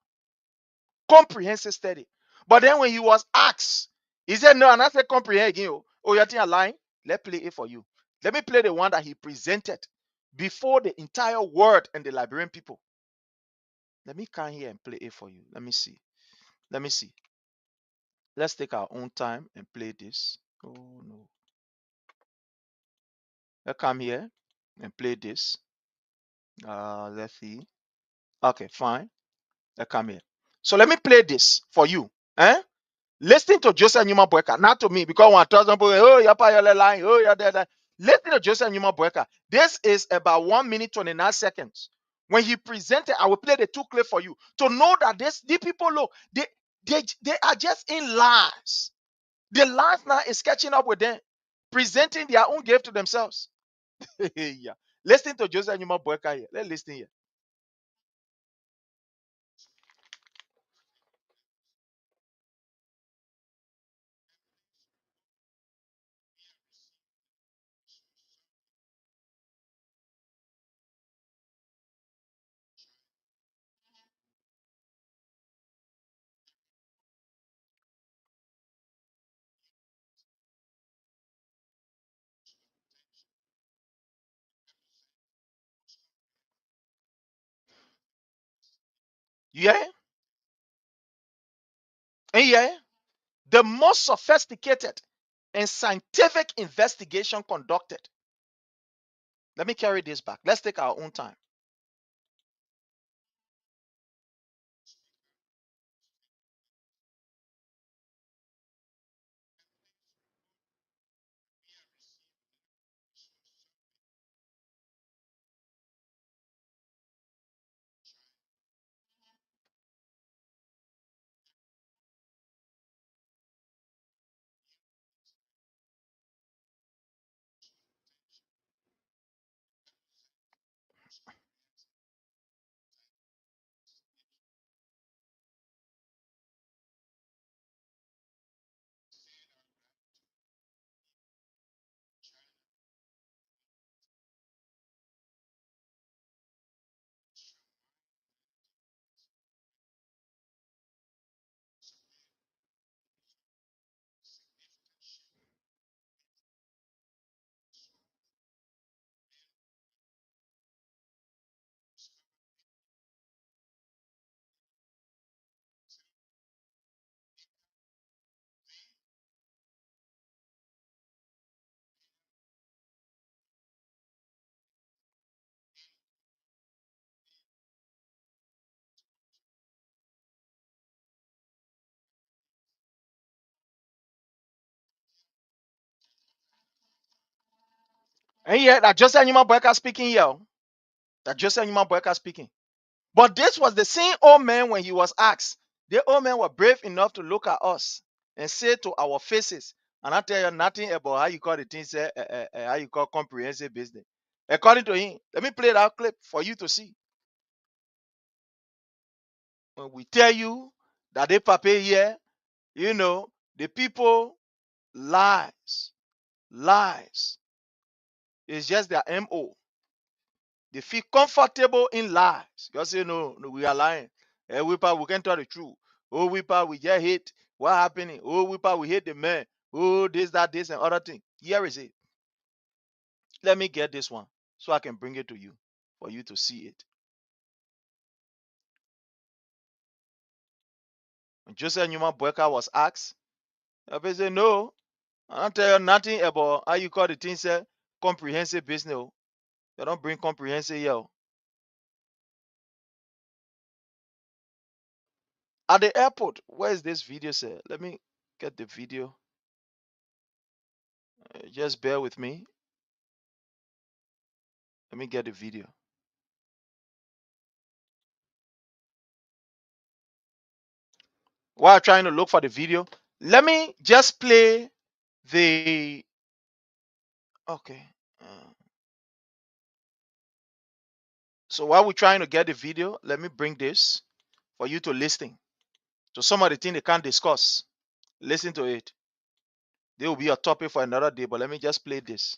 Comprehensive study. But then when he was asked, he said, no, and I said comprehend again. Oh, you're thinking lying? Let's play it for you. Let me play the one that he presented before the entire world and the Liberian people. Let me come here and play it for you. Let me see. Let's take our own time and play this. Oh, no. Let's come here and play this. Let's see. Okay, fine. Let's come here. So let me play this for you. Listen to Joseph Newman Boyka, not to me, because 1,000 people, oh, you're lying, oh, you're there. Listen to Joseph Newman Boyka. This is about 1 minute 29 seconds. When he presented, I will play the two clips for you to know that the people, look, they are just in lies. The lies now is catching up with them, presenting their own gift to themselves. Yeah. Listen to Joseph Newman Boyka here. Let's listen here. Yeah? And yeah? The most sophisticated and scientific investigation conducted. Let me carry this back. Let's take our own time. And yeah, that Joseph Newman Boyka speaking here. That Joseph Newman Boyka speaking. But this was the same old man when he was asked. The old man was brave enough to look at us and say to our faces, and I tell you nothing about how you call the thing, say, how you call comprehensive business. According to him, let me play that clip for you to see. When we tell you that they pay here, you know, the people lies. It's just their MO. They feel comfortable in lies. You say, no, we are lying. We can't tell the truth. Oh, we just hate what happening. Oh, we hate the man. Oh, this, and other thing. Here is it. Let me get this one so I can bring it to you for you to see it. When Joseph Newman Boyka was asked, he said, no, I don't tell you nothing about how you call the thing, say, comprehensive business. You don't bring comprehensive here. At the airport, where is this video, sir? Let me get the video. Just bear with me. Let me get the video. While trying to look for the video, let me just play the. Okay. So while we're trying to get the video, let me bring this for you to listen to some of the things they can't discuss. Listen to it. They will be a topic for another day, but let me just play this.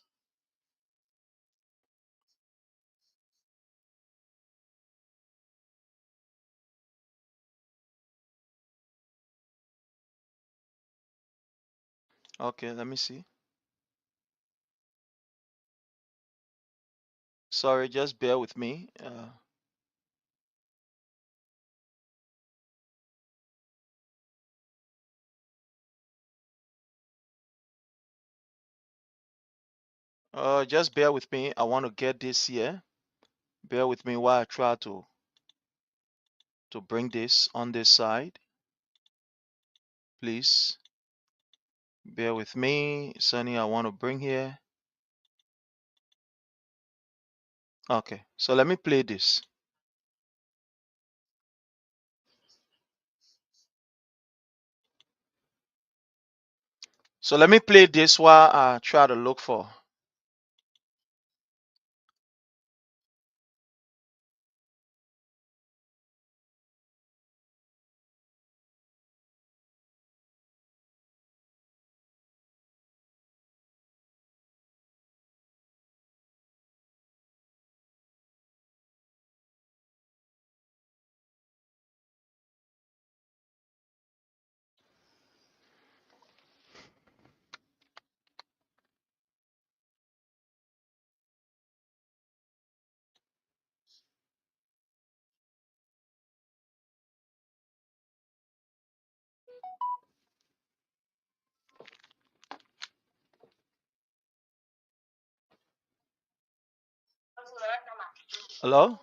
Okay, let me see. Sorry, just bear with me. Just bear with me. I want to get this here. Bear with me while I try to bring this on this side. Please bear with me. Sonny, I want to bring here. Okay, so let me play this. So let me play this while I try to look for. Hello?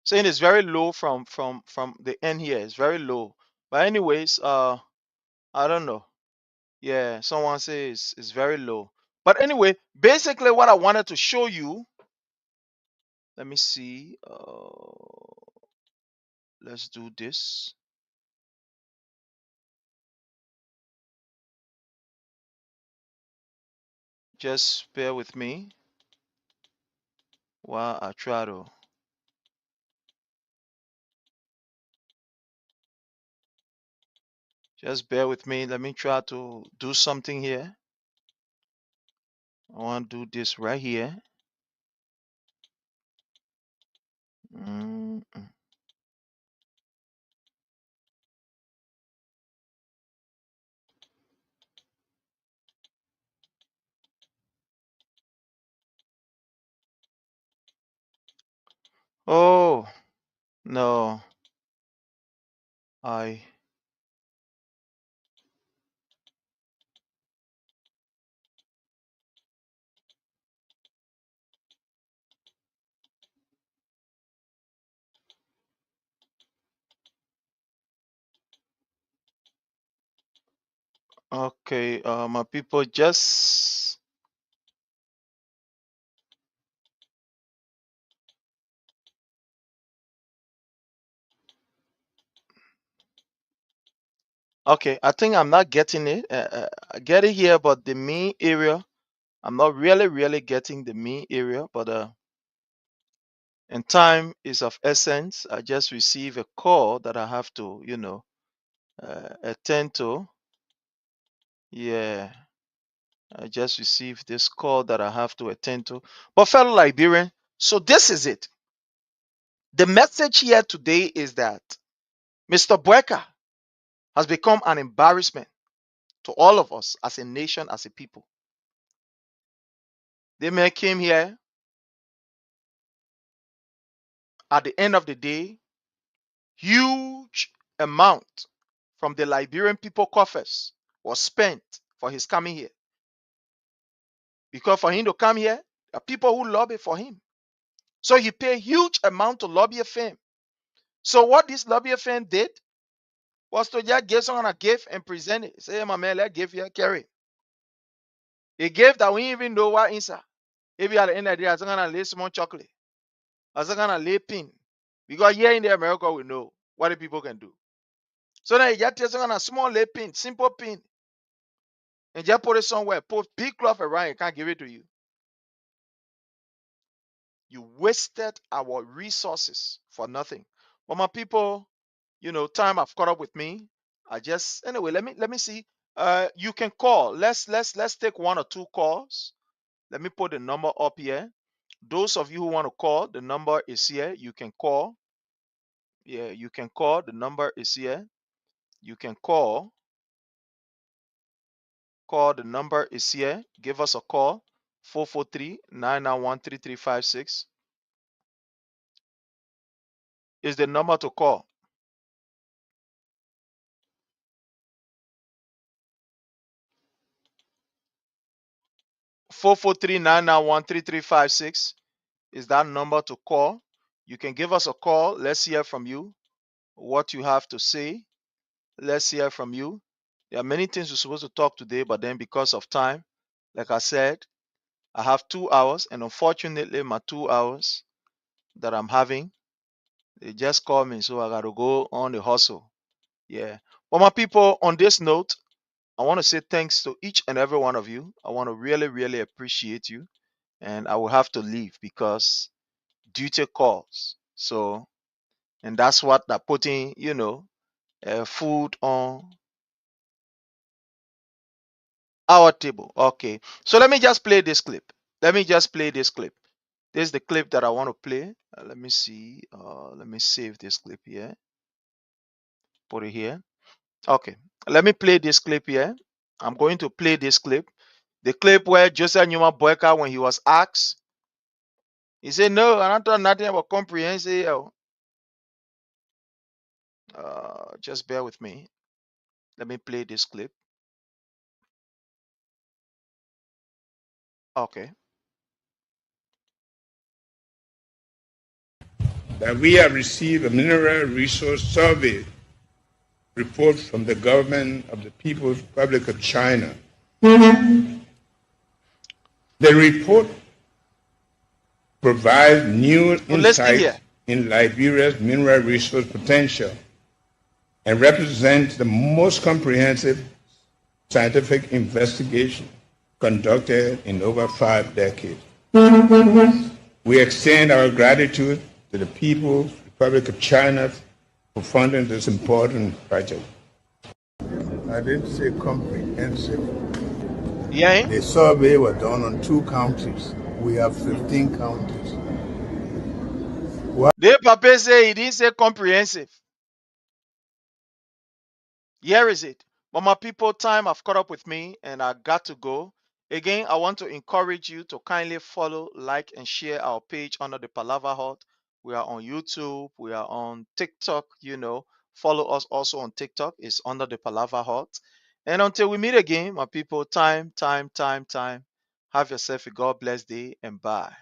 saying it's very low from the end here. It's very low. But anyways, I don't know. Yeah, someone says it's very low. But anyway, basically what I wanted to show you, let me see. Let's do this. Just bear with me while I try to. Just bear with me. Let me try to do something here. I want to do this right here. Mm. Oh, no. Okay, my people, just okay. I think I'm not getting it. I get it here, but the main area, I'm not really getting the main area. But and time is of essence. I just received a call that I have to, attend to. Yeah, I just received this call that I have to attend to. But fellow Liberian, so this is it. The message here today is that Mr. Bueka has become an embarrassment to all of us as a nation, as a people. The man came here at the end of the day, huge amount from the Liberian people coffers was spent for his coming here. Because for him to come here, there are people who lobby for him. So he paid huge amount to lobby a firm. So what this lobby firm did was to just give someone a gift and present it. Say, hey, my man, let's give you a carry. A gift that we didn't even know what inside. Maybe at the end of the day, I was gonna lay small chocolate. I was gonna lay pin. Because here in the America, we know what the people can do. So now you just take some small lay pin, simple pin, and just put it somewhere. Put big cloth around it, can't give it to you. You wasted our resources for nothing. But my people, time have caught up with me. I just anyway, let me see. You can call. Let's take one or two calls. Let me put the number up here. Those of you who want to call, the number is here. You can call. Yeah, you can call. The number is here. You can call. Call. The number is here. Give us a call. 443-991-3356 is the number to call. 443-991-3356 is that number to call. You can give us a call. Let's hear from you. What you have to say. Let's hear from you. There are many things we're supposed to talk today, but then because of time, like I said, I have 2 hours, and unfortunately, my 2 hours that I'm having, they just call me, so I got to go on the hustle. Yeah. But my people, on this note, I want to say thanks to each and every one of you. I want to really appreciate you, and I will have to leave because duty calls. So, and that's what they're putting, food on our table. Okay. So let me just play this clip. This is the clip that I want to play. Let me see. Let me save this clip here. Put it here. Okay. Let me play this clip here. I'm going to play this clip. The clip where Joseph Newman Boyka, when he was asked, he said, no, I don't know nothing about comprehensive. Just bear with me. Let me play this clip. Okay. that we have received a mineral resource survey report from the government of the People's Republic of China. The report provides new insights in Liberia's mineral resource potential and represents the most comprehensive scientific investigation conducted in over 5 decades. We extend our gratitude to the People's Republic of China for funding this important project. I didn't say comprehensive. Yeah. The survey was done on 2 counties. We have 15 counties. The Papa say he didn't say comprehensive. Here is it. But my people, time have caught up with me and I got to go. Again, I want to encourage you to kindly follow, like, and share our page under the Palava Hut. We are on YouTube. We are on TikTok, Follow us also on TikTok. It's under the Palava Hut. And until we meet again, my people, time. Have yourself a God bless day and bye.